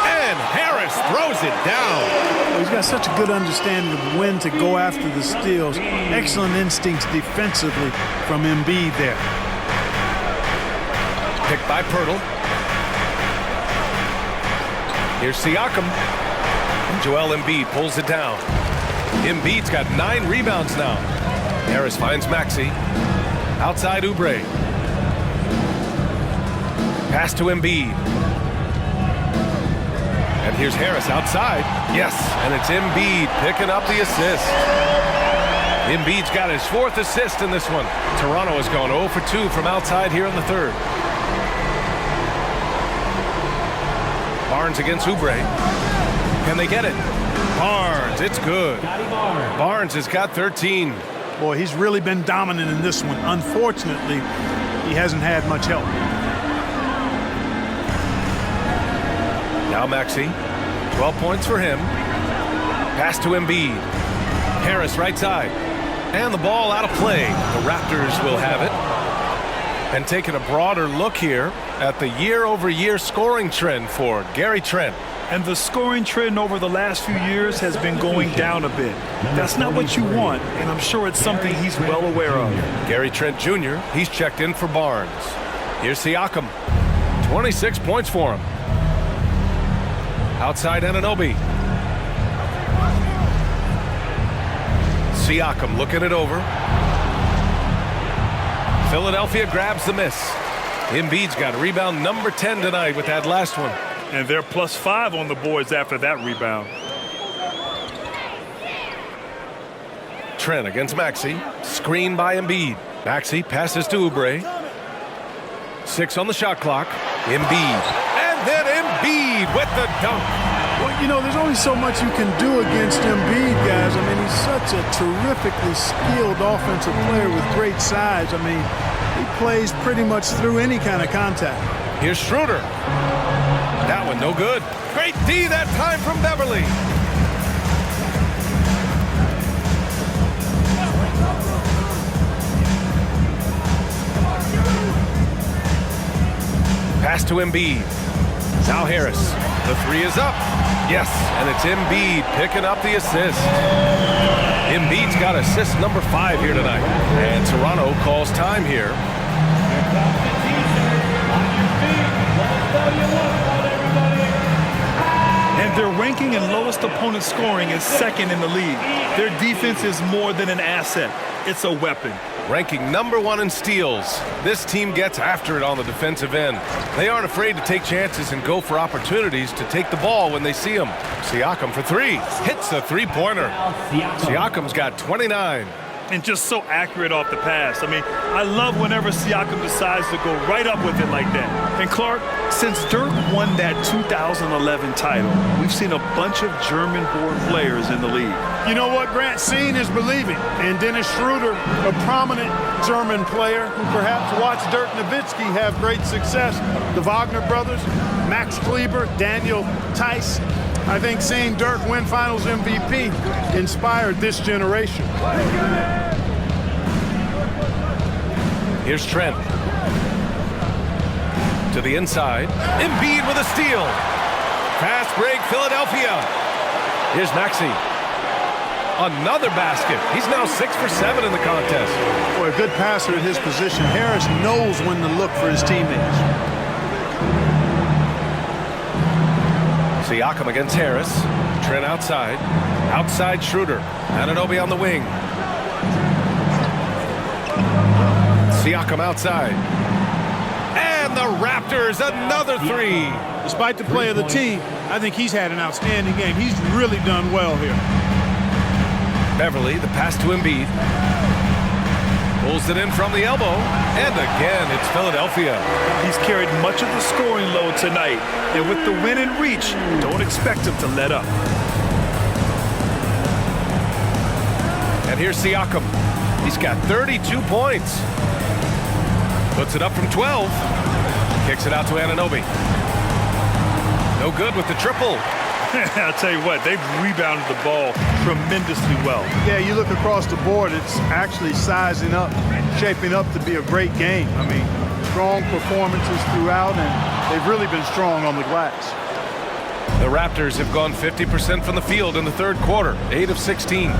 and Harris throws it down. Well, he's got such a good understanding of when to go after the steals. Excellent instincts defensively from Embiid there. Picked by Pirtle. Here's Siakam. And Joel Embiid pulls it down. Embiid's got 9 rebounds now. Harris finds Maxey. Outside Oubre. Pass to Embiid. And here's Harris outside. Yes, and it's Embiid picking up the assist. Embiid's got his 4th assist in this one. Toronto has gone 0 for 2 from outside here in the third. Barnes against Oubre. Can they get it? Barnes, it's good. Barnes has got 13. Boy, he's really been dominant in this one. Unfortunately, he hasn't had much help. Now Maxey, 12 points for him. Pass to Embiid. Harris right side. And the ball out of play. The Raptors will have it. And taking a broader look here at the year-over-year scoring trend for Gary Trent. And the scoring trend over the last few years has been going down a bit. That's not what you want, and I'm sure it's something he's well aware of. Gary Trent Jr., he's checked in for Barnes. Here's Siakam. 26 points for him. Outside Anunoby. Siakam looking it over. Philadelphia grabs the miss. Embiid's got rebound number 10 tonight with that last one. And they're +5 on the boards after that rebound. Trent against Maxey. Screen by Embiid. Maxey passes to Oubre. 6 on the shot clock. Embiid. And then Embiid with the dunk. Well, you know, there's only so much you can do against Embiid, guys. I mean, he's such a terrifically skilled offensive player with great size. I mean, he plays pretty much through any kind of contact. Here's Schroeder. That one no good. Great D that time from Beverly. Pass to Embiid. Now Harris. The 3 is up. Yes, and it's Embiid picking up the assist. Embiid's got assist number 5 here tonight. And Toronto calls time here. And their ranking in lowest opponent scoring is 2nd in the league. Their defense is more than an asset. It's a weapon. Ranking number 1 in steals. This team gets after it on the defensive end. They aren't afraid to take chances and go for opportunities to take the ball when they see them. Siakam for 3. Hits the three-pointer. Siakam's got 29. And just so accurate off the pass. I mean, I love whenever Siakam decides to go right up with it like that. And Clark, since Dirk won that 2011 title, we've seen a bunch of German-born players in the league. You know what, Grant? Seeing is believing. And Dennis Schroeder, a prominent German player who perhaps watched Dirk Nowitzki have great success. The Wagner brothers, Max Kleber, Daniel Tice. I think seeing Dirk win Finals MVP inspired this generation. Here's Trent. To the inside. Embiid with a steal. Fast break, Philadelphia. Here's Maxey. Another basket. He's now 6 for 7 in the contest. Boy, a good passer at his position. Harris knows when to look for his teammates. Siakam against Harris. Trent outside. Outside Schroeder. Anunoby on the wing. Siakam outside. And the Raptors, another 3. Despite the play of the team, I think he's had an outstanding game. He's really done well here. Beverly, the pass to Embiid. Pulls it in from the elbow. And again, it's Philadelphia. He's carried much of the scoring load tonight. And with the win and reach, don't expect him to let up. And here's Siakam. He's got 32 points. Puts it up from 12. Kicks it out to Anunoby. No good with the triple. I'll tell you what, they've rebounded the ball tremendously well. Yeah, you look across the board, it's actually sizing up, shaping up to be a great game. I mean, strong performances throughout, and they've really been strong on the glass. The Raptors have gone 50% from the field in the third quarter, 8 of 16.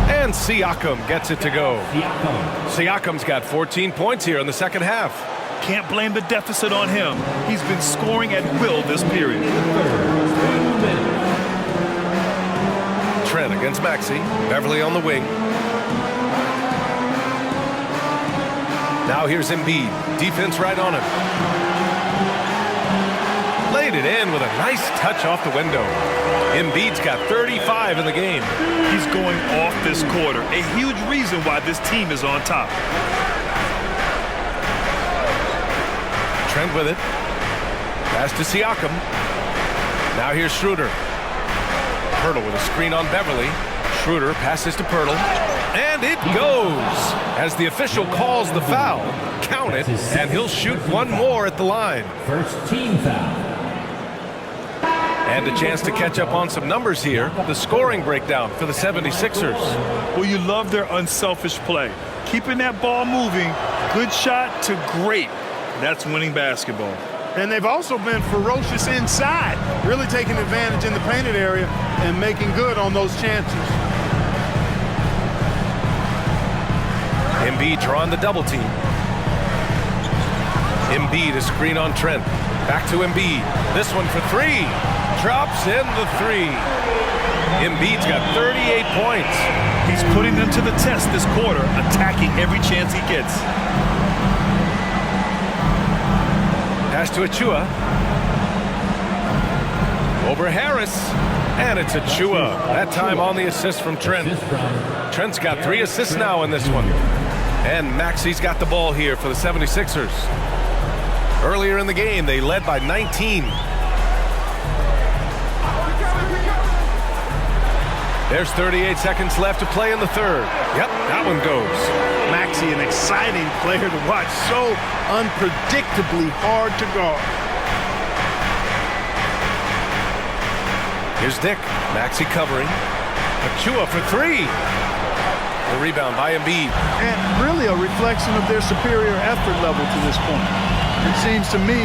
And Siakam gets it to go. Siakam's got 14 points here in the second half. Can't blame the deficit on him. He's been scoring at will this period. Trent against Maxey. Beverly on the wing. Now here's Embiid. Defense right on him. Laid it in with a nice touch off the window. Embiid's got 35 in the game. He's going off this quarter. A huge reason why this team is on top. Trent with it. Pass to Siakam. Now here's Schroeder. Pirtle with a screen on Beverly. Schroeder passes to Pirtle. And it goes. As the official calls the foul, count it, and he'll shoot one more at the line. First team foul. And a chance to catch up on some numbers here. The scoring breakdown for the 76ers. Well, you love their unselfish play. Keeping that ball moving, good shot to great. That's winning basketball. And they've also been ferocious inside, really taking advantage in the painted area and making good on those chances. Embiid drawing the double team. Embiid, a screen on Trent. Back to Embiid. This one for 3. drops in the three. Embiid's got 38 points. He's putting them to the test this quarter, attacking every chance he gets. Pass to Achua. Over Harris. And it's Achua. That time on the assist from Trent. Trent's got 3 assists now in this one. And Maxi's got the ball here for the 76ers. Earlier in the game, they led by 19. There's 38 seconds left to play in the third. Yep, that one goes. Maxey, an exciting player to watch. So unpredictably hard to guard. Here's Dick. Maxey covering. Achua for 3. The rebound by Embiid. And really a reflection of their superior effort level to this point. It seems to me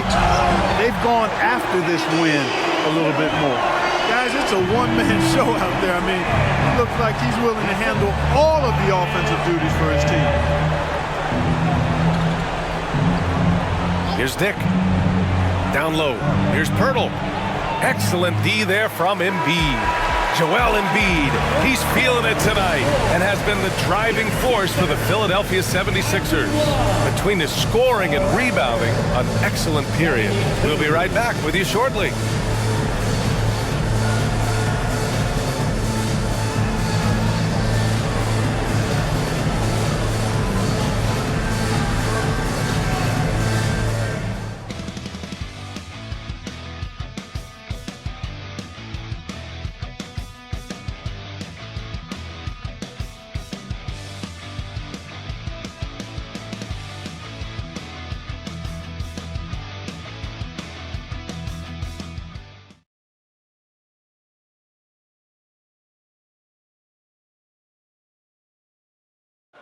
they've gone after this win a little bit more. Guys, it's a one-man show out there. I mean, it looks like he's willing to handle all of the offensive duties for his team. Here's Dick. Down low. Here's Pirtle. Excellent D there from Embiid. Joel Embiid, he's feeling it tonight and has been the driving force for the Philadelphia 76ers. Between his scoring and rebounding, an excellent period. We'll be right back with you shortly.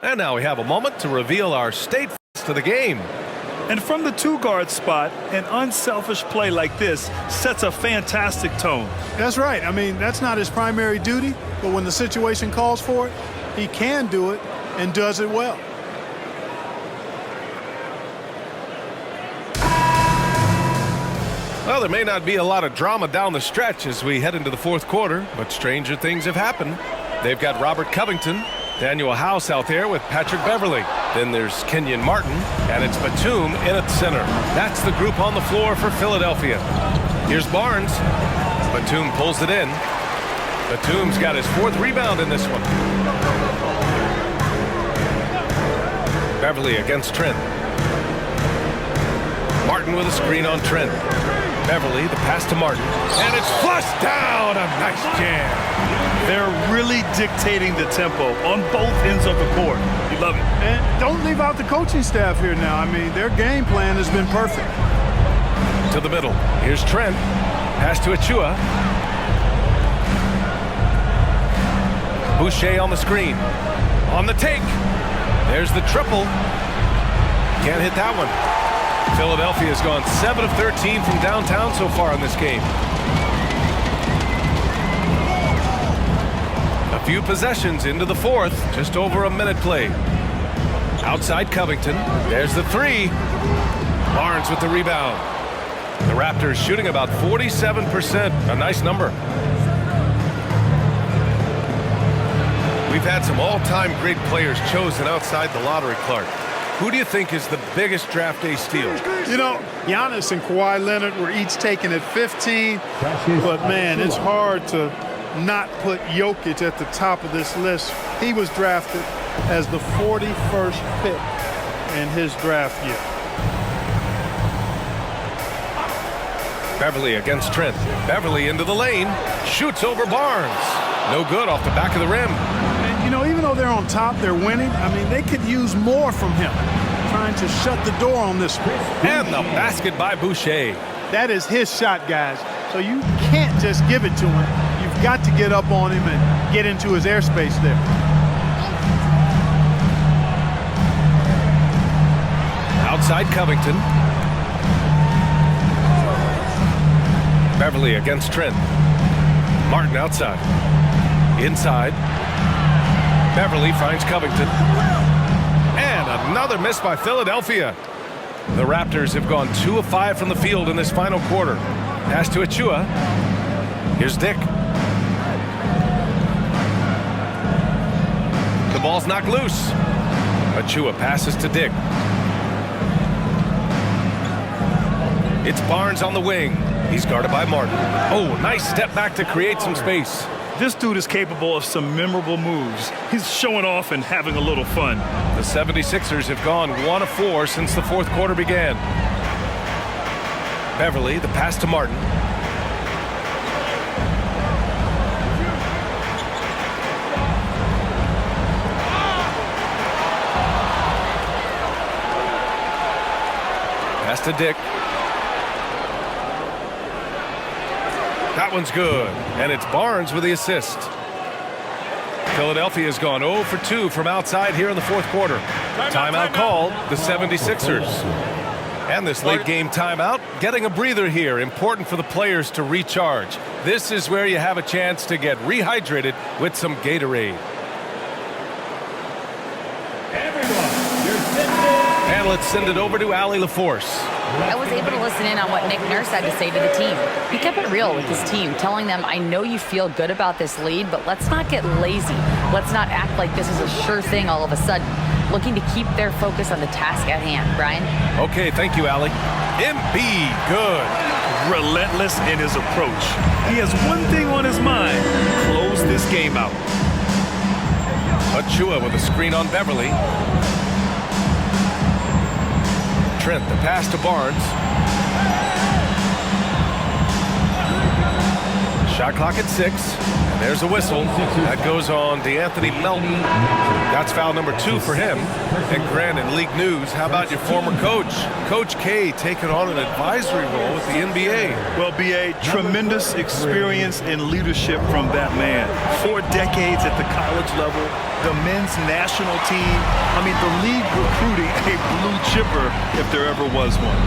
And now we have a moment to reveal our state to the game. And from the 2-guard spot, an unselfish play like this sets a fantastic tone. That's right. I mean, that's not his primary duty, but when the situation calls for it, he can do it and does it well. Well, there may not be a lot of drama down the stretch as we head into the fourth quarter, but stranger things have happened. They've got Robert Covington, Daniel House out there with Patrick Beverly. Then there's Kenyon Martin, and it's Batum in at center. That's the group on the floor for Philadelphia. Here's Barnes. Batum pulls it in. Batum's got his 4th rebound in this one. Beverly against Trent. Martin with a screen on Trent. Beverly, the pass to Martin, and it's flushed down. A nice jam. They're really dictating the tempo on both ends of the court. You love it. And don't leave out the coaching staff here now. I mean, their game plan has been perfect. To the middle. Here's Trent. Pass to Achua. Boucher on the screen. On the take. There's the triple. Can't hit that one. Philadelphia has gone 7 of 13 from downtown so far in this game. A few possessions into the fourth, just over a minute played. Outside Covington, there's the 3. Barnes with the rebound. The Raptors shooting about 47%, a nice number. We've had some all-time great players chosen outside the lottery, Clark. Who do you think is the biggest draft day steal? You know, Giannis and Kawhi Leonard were each taken at 15, but man, it's hard to not put Jokic at the top of this list. He was drafted as the 41st pick in his draft year. Beverly against Trent. Beverly into the lane, shoots over Barnes. No good off the back of the rim. And, you know, even though they're on top, they're winning. I mean, they could use more from him, trying to shut the door on this one. And the basket by Boucher. That is his shot, guys. So you can't just give it to him. You've got to get up on him and get into his airspace there. Outside Covington. Beverly against Trent. Martin outside. Inside. Beverly finds Covington. And another miss by Philadelphia. The Raptors have gone 2 of 5 from the field in this final quarter. Pass to Achua. Here's Dick. The ball's knocked loose. Achua passes to Dick. It's Barnes on the wing. He's guarded by Martin. Oh, nice step back to create some space. This dude is capable of some memorable moves. He's showing off and having a little fun. The 76ers have gone 1 of 4 since the fourth quarter began. Beverly, the pass to Martin. Pass to Dick. That one's good, and it's Barnes with the assist. Philadelphia's gone 0 for 2 from outside here in the fourth quarter. Timeout called, the 76ers. And this late game timeout, getting a breather here, important for the players to recharge. This is where you have a chance to get rehydrated with some Gatorade. And let's send it over to Allie LaForce. I was able to listen in on what Nick Nurse had to say to the team. He kept it real with his team, telling them, I know you feel good about this lead, but let's not get lazy. Let's not act like this is a sure thing all of a sudden. Looking to keep their focus on the task at hand. Brian? Okay, thank you, Allie. Embiid, good. Relentless in his approach. He has one thing on his mind: close this game out. Achua with a screen on Beverly. Trent, the pass to Barnes. Shot clock at 6. And there's a whistle. That goes on DeAnthony Melton. That's foul number 2 for him. And Grant, in league news, how about your former coach? Coach K taking on an advisory role with the NBA. Well, B.A., tremendous experience and leadership from that man. 4 decades at the college level, the men's national team. I mean, the league recruiting a blue chipper if there ever was one.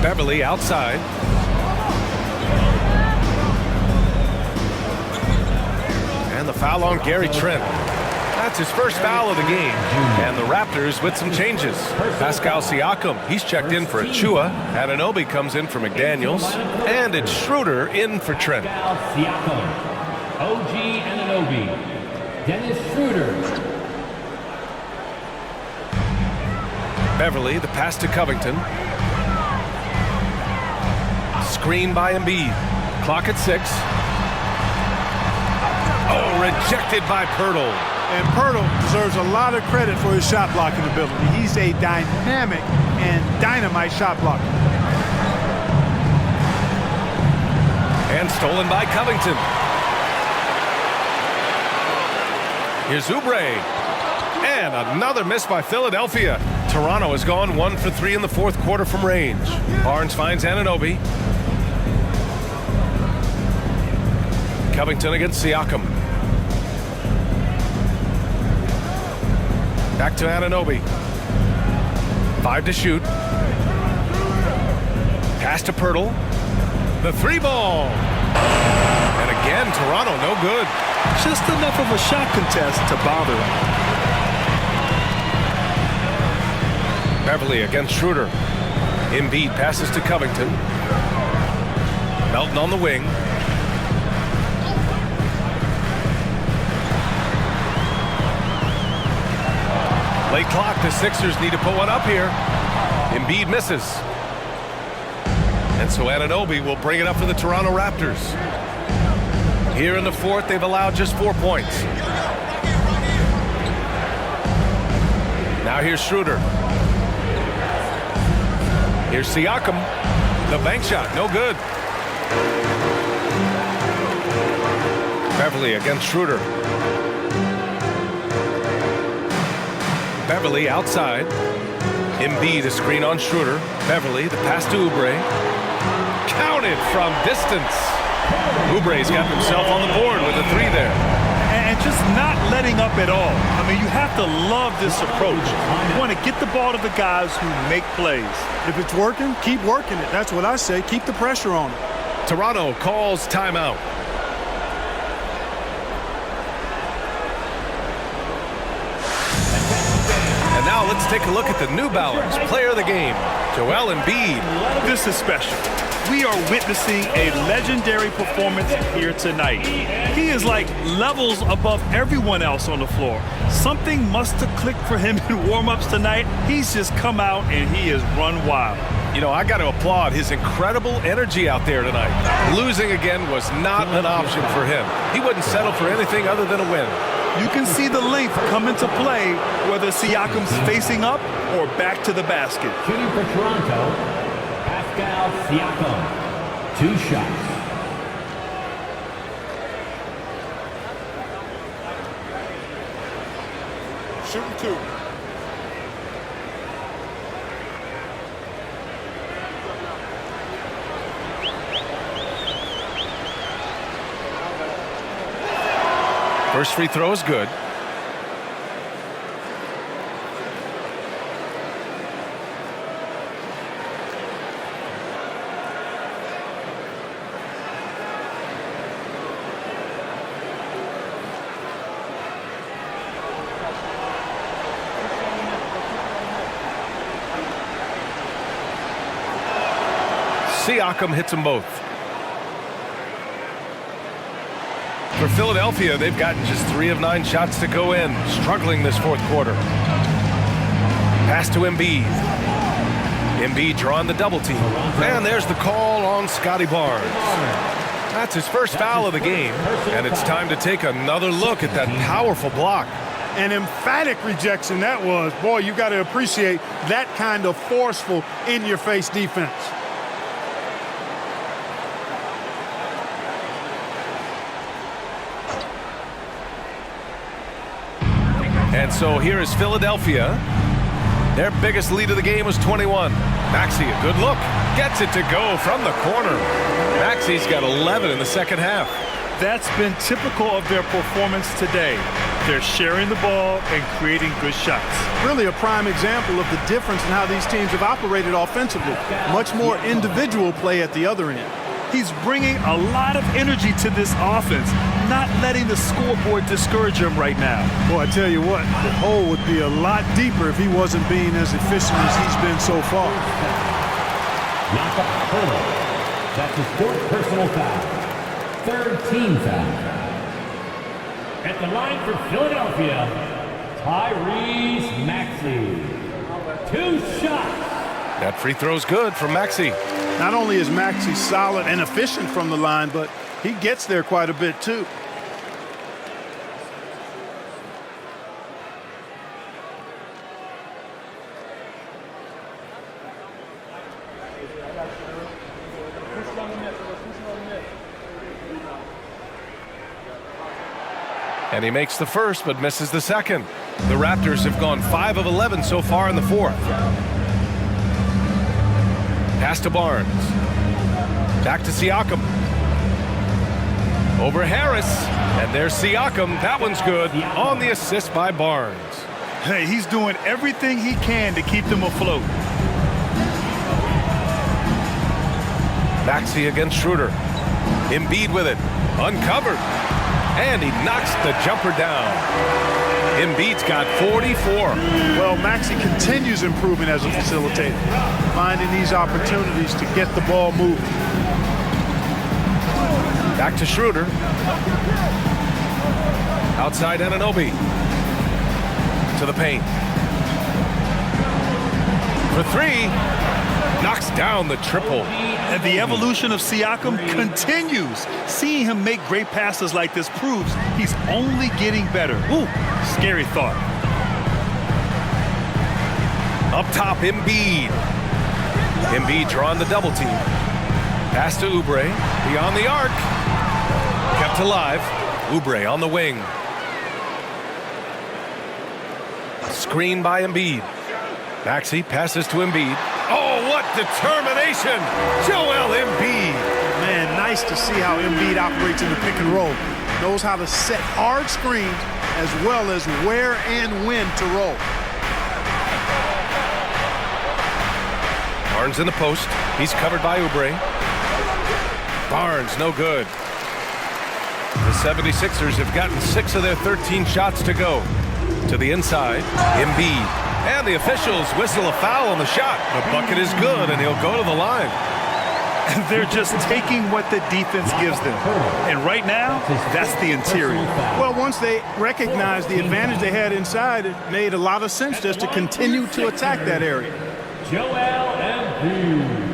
Beverly outside. And the foul on Gary Trent. That's his first foul of the game. And the Raptors with some changes. Pascal Siakam, he's checked in for Achua. Anunoby comes in for McDaniels. And it's Schroeder in for Trent. Siakam, OG Anunoby, Dennis Schroeder. Beverly, the pass to Covington. Screen by Embiid. Clock at 6. Oh, rejected by Pirtle. And Pirtle deserves a lot of credit for his shot blocking ability. He's a dynamic and dynamite shot blocker. And stolen by Covington. Here's Oubre. And another miss by Philadelphia. Toronto has gone 1 for 3 in the fourth quarter from range. Barnes finds Anunoby. Covington against Siakam. Back to Anunoby. 5 to shoot. Pass to Pirtle. The 3 ball. And again, Toronto no good. Just enough of a shot contest to bother him. Beverly against Schroeder. Embiid passes to Covington. Melton on the wing. Late clock, the Sixers need to put one up here. Embiid misses. And so Anunoby will bring it up for the Toronto Raptors. Here in the fourth, they've allowed just 4 points. Now here's Schroeder. Here's Siakam. The bank shot, no good. Beverly against Schroeder. Beverly outside. Embiid a screen on Schroeder. Beverly, the pass to Oubre. Counted from distance. Oubre's got himself on the board with a 3 there. And just not letting up at all. I mean, you have to love this approach. You want to get the ball to the guys who make plays. If it's working, keep working it. That's what I say. Keep the pressure on it. Toronto calls timeout. And now Now let's take a look at the New Balance player of the game, Joel Embiid. This is special. We are witnessing a legendary performance here tonight. He is like levels above everyone else on the floor. Something must have clicked for him in warm-ups tonight. He's just come out and he has run wild. You know, I got to applaud his incredible energy out there tonight. Losing again was not an option for him. He wouldn't settle for anything other than a win. You can see the length come into play whether Siakam's facing up or back to the basket. Shooting for Toronto, Siakam, 2 shots. Shooting 2. First free throw is good. Siakam hits them both. For Philadelphia, they've gotten just 3 of 9 shots to go in, struggling this fourth quarter. Pass to Embiid. Embiid drawing the double team. And there's the call on Scotty Barnes. That's his first foul of the game, and it's time to take another look at that powerful block. An emphatic rejection that was. Boy, you got to appreciate that kind of forceful, in-your-face defense. And so here is Philadelphia. Their biggest lead of the game was 21. Maxey, a good look. Gets it to go from the corner. Maxey's got 11 in the second half. That's been typical of their performance today. They're sharing the ball and creating good shots. Really a prime example of the difference in how these teams have operated offensively. Much more individual play at the other end. He's bringing a lot of energy to this offense, not letting the scoreboard discourage him right now. Boy, I tell you what, the hole would be a lot deeper if he wasn't being as efficient as he's been so far. Knock up Hurdle. That's his 4th personal foul. 3rd team foul. At the line for Philadelphia, Tyrese Maxey. 2 shots. That free throw's good from Maxey. Not only is Maxey solid and efficient from the line, but he gets there quite a bit too. And he makes the first, but misses the second. The Raptors have gone 5 of 11 so far in the fourth. Pass to Barnes. Back to Siakam. Over Harris. And there's Siakam. That one's good. On the assist by Barnes. Hey, he's doing everything he can to keep them afloat. Maxey against Schroeder. Embiid with it. Uncovered. And he knocks the jumper down. Embiid's got 44. Well, Maxey continues improving as a facilitator, finding these opportunities to get the ball moving. Back to Schroeder. Outside Anunoby. To the paint. For 3. Knocks down the triple. And the evolution of Siakam continues. Seeing him make great passes like this proves he's only getting better. Ooh, scary thought. Up top, Embiid. Embiid drawing the double team. Pass to Oubre. Beyond the arc. Kept alive. Oubre on the wing. Screen by Embiid. Maxey passes to Embiid. Oh, what determination! Joel Embiid. Man, nice to see how Embiid operates in the pick and roll. Knows how to set hard screens as well as where and when to roll. Barnes in the post. He's covered by Oubre. Barnes, no good. The 76ers have gotten 6 of their 13 shots to go. To the inside, Embiid. And the officials whistle a foul on the shot. The bucket is good, and he'll go to the line. They're just taking what the defense gives them. And right now, that's the interior. Well, once they recognized the advantage they had inside, it made a lot of sense just to continue to attack that area. Joel Embiid.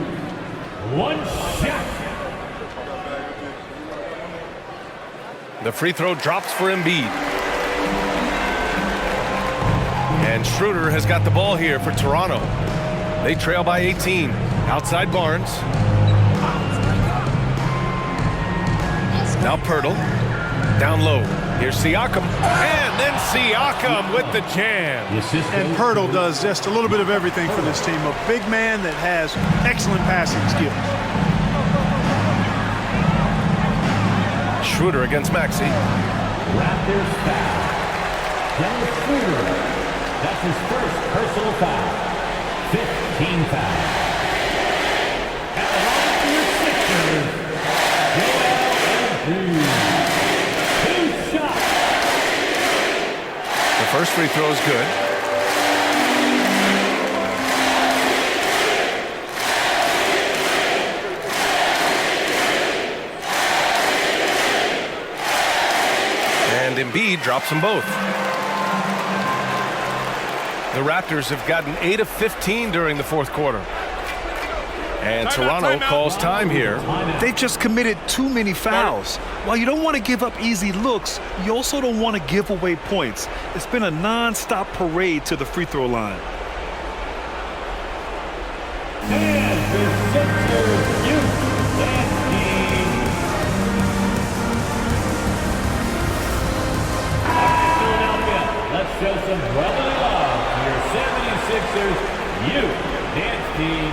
One shot. The free throw drops for Embiid. And Schroeder has got the ball here for Toronto. They trail by 18. Outside Barnes. Now Pirtle. Down low. Here's Siakam. And then Siakam with the jam. And Pirtle does just a little bit of everything for this team. A big man that has excellent passing skills. Schroeder against Maxey. Raptors foul. Dennis Schroeder. That's his first personal foul. 15 fouls. At the line for your Sixers, Joel Embiid. 2 shots. The first free throw is good. And Embiid drops them both. The Raptors have gotten 8 of 15 during the fourth quarter. And Toronto calls time here. They've just committed too many fouls. While you don't want to give up easy looks, you also don't want to give away points. It's been a non-stop parade to the free throw line. And the Sixers UHD. Philadelphia, let's show some brotherly love to your 76ers youth dance team.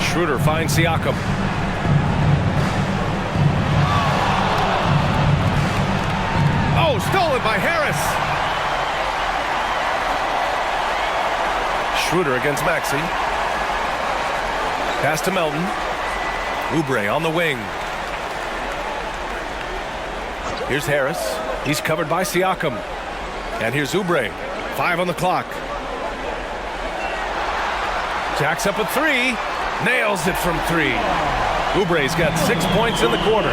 Schroeder finds Siakam. Oh, stolen by Harris. Schroeder against Maxey. Pass to Melton. Oubre on the wing. Here's Harris. He's covered by Siakam. And here's Oubre. 5 on the clock. Jacks up a 3. Nails it from 3. Oubre's got 6 points in the quarter.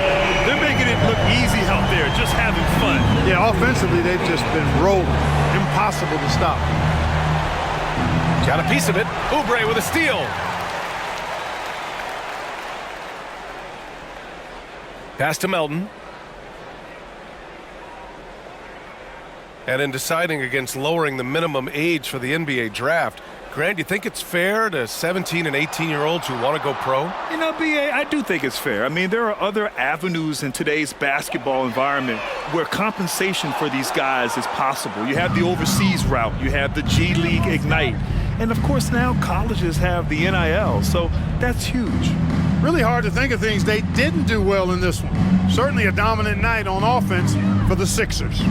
They're making it look easy out there, just having fun. Yeah, offensively, they've just been rolling. Impossible to stop. Got a piece of it. Oubre with a steal. Pass to Melton. And in deciding against lowering the minimum age for the NBA draft, Grant, you think it's fair to 17 and 18-year-olds who want to go pro? You know, BA, I do think it's fair. I mean, there are other avenues in today's basketball environment where compensation for these guys is possible. You have the overseas route. You have the G League Ignite. And, of course, now colleges have the NIL, so that's huge. Really hard to think of things they didn't do well in this one. Certainly a dominant night on offense for the Sixers.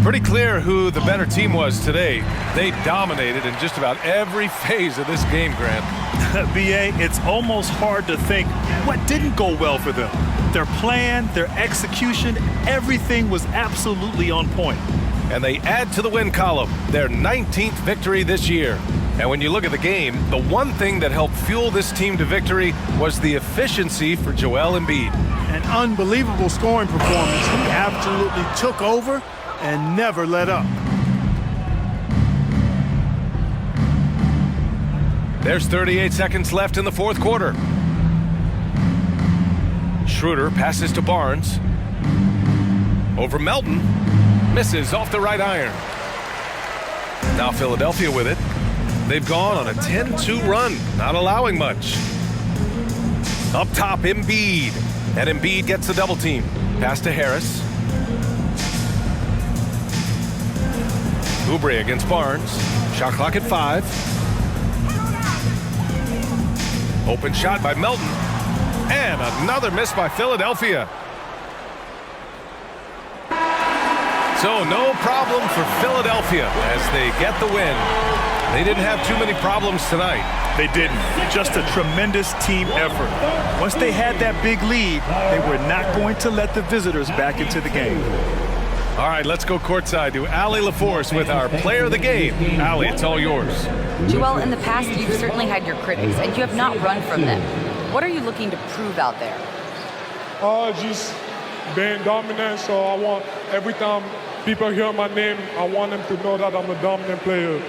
Pretty clear who the better team was today. They dominated in just about every phase of this game, Grant. BA, it's almost hard to think what didn't go well for them. Their plan, their execution, everything was absolutely on point. And they add to the win column, their 19th victory this year. And when you look at the game, the one thing that helped fuel this team to victory was the efficiency for Joel Embiid. An unbelievable scoring performance. He absolutely took over and never let up. There's 38 seconds left in the fourth quarter. Schroeder passes to Barnes. Over Melton. Misses off the right iron. Now Philadelphia with it. They've gone on a 10-2 run, not allowing much. Up top, Embiid. And Embiid gets the double team. Pass to Harris. Oubre against Barnes. Shot clock at 5. Open shot by Melton. And another miss by Philadelphia. So no problem for Philadelphia as they get the win. They didn't have too many problems tonight. They didn't. Just a tremendous team effort. Once they had that big lead, they were not going to let the visitors back into the game. All right, let's go courtside to Allie LaForce with our player of the game. Allie, it's all yours. Joel, in the past, you've certainly had your critics, and you have not run from them. What are you looking to prove out there? Just being dominant, so I want every time people hear my name, I want them to know that I'm a dominant player.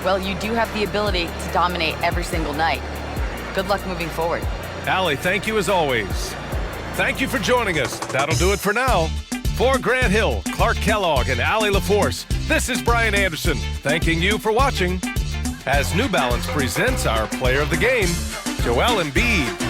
Well, you do have the ability to dominate every single night. Good luck moving forward. Allie, thank you as always. Thank you for joining us. That'll do it for now. For Grant Hill, Clark Kellogg, and Allie LaForce, this is Brian Anderson, thanking you for watching as New Balance presents our player of the game, Joel Embiid.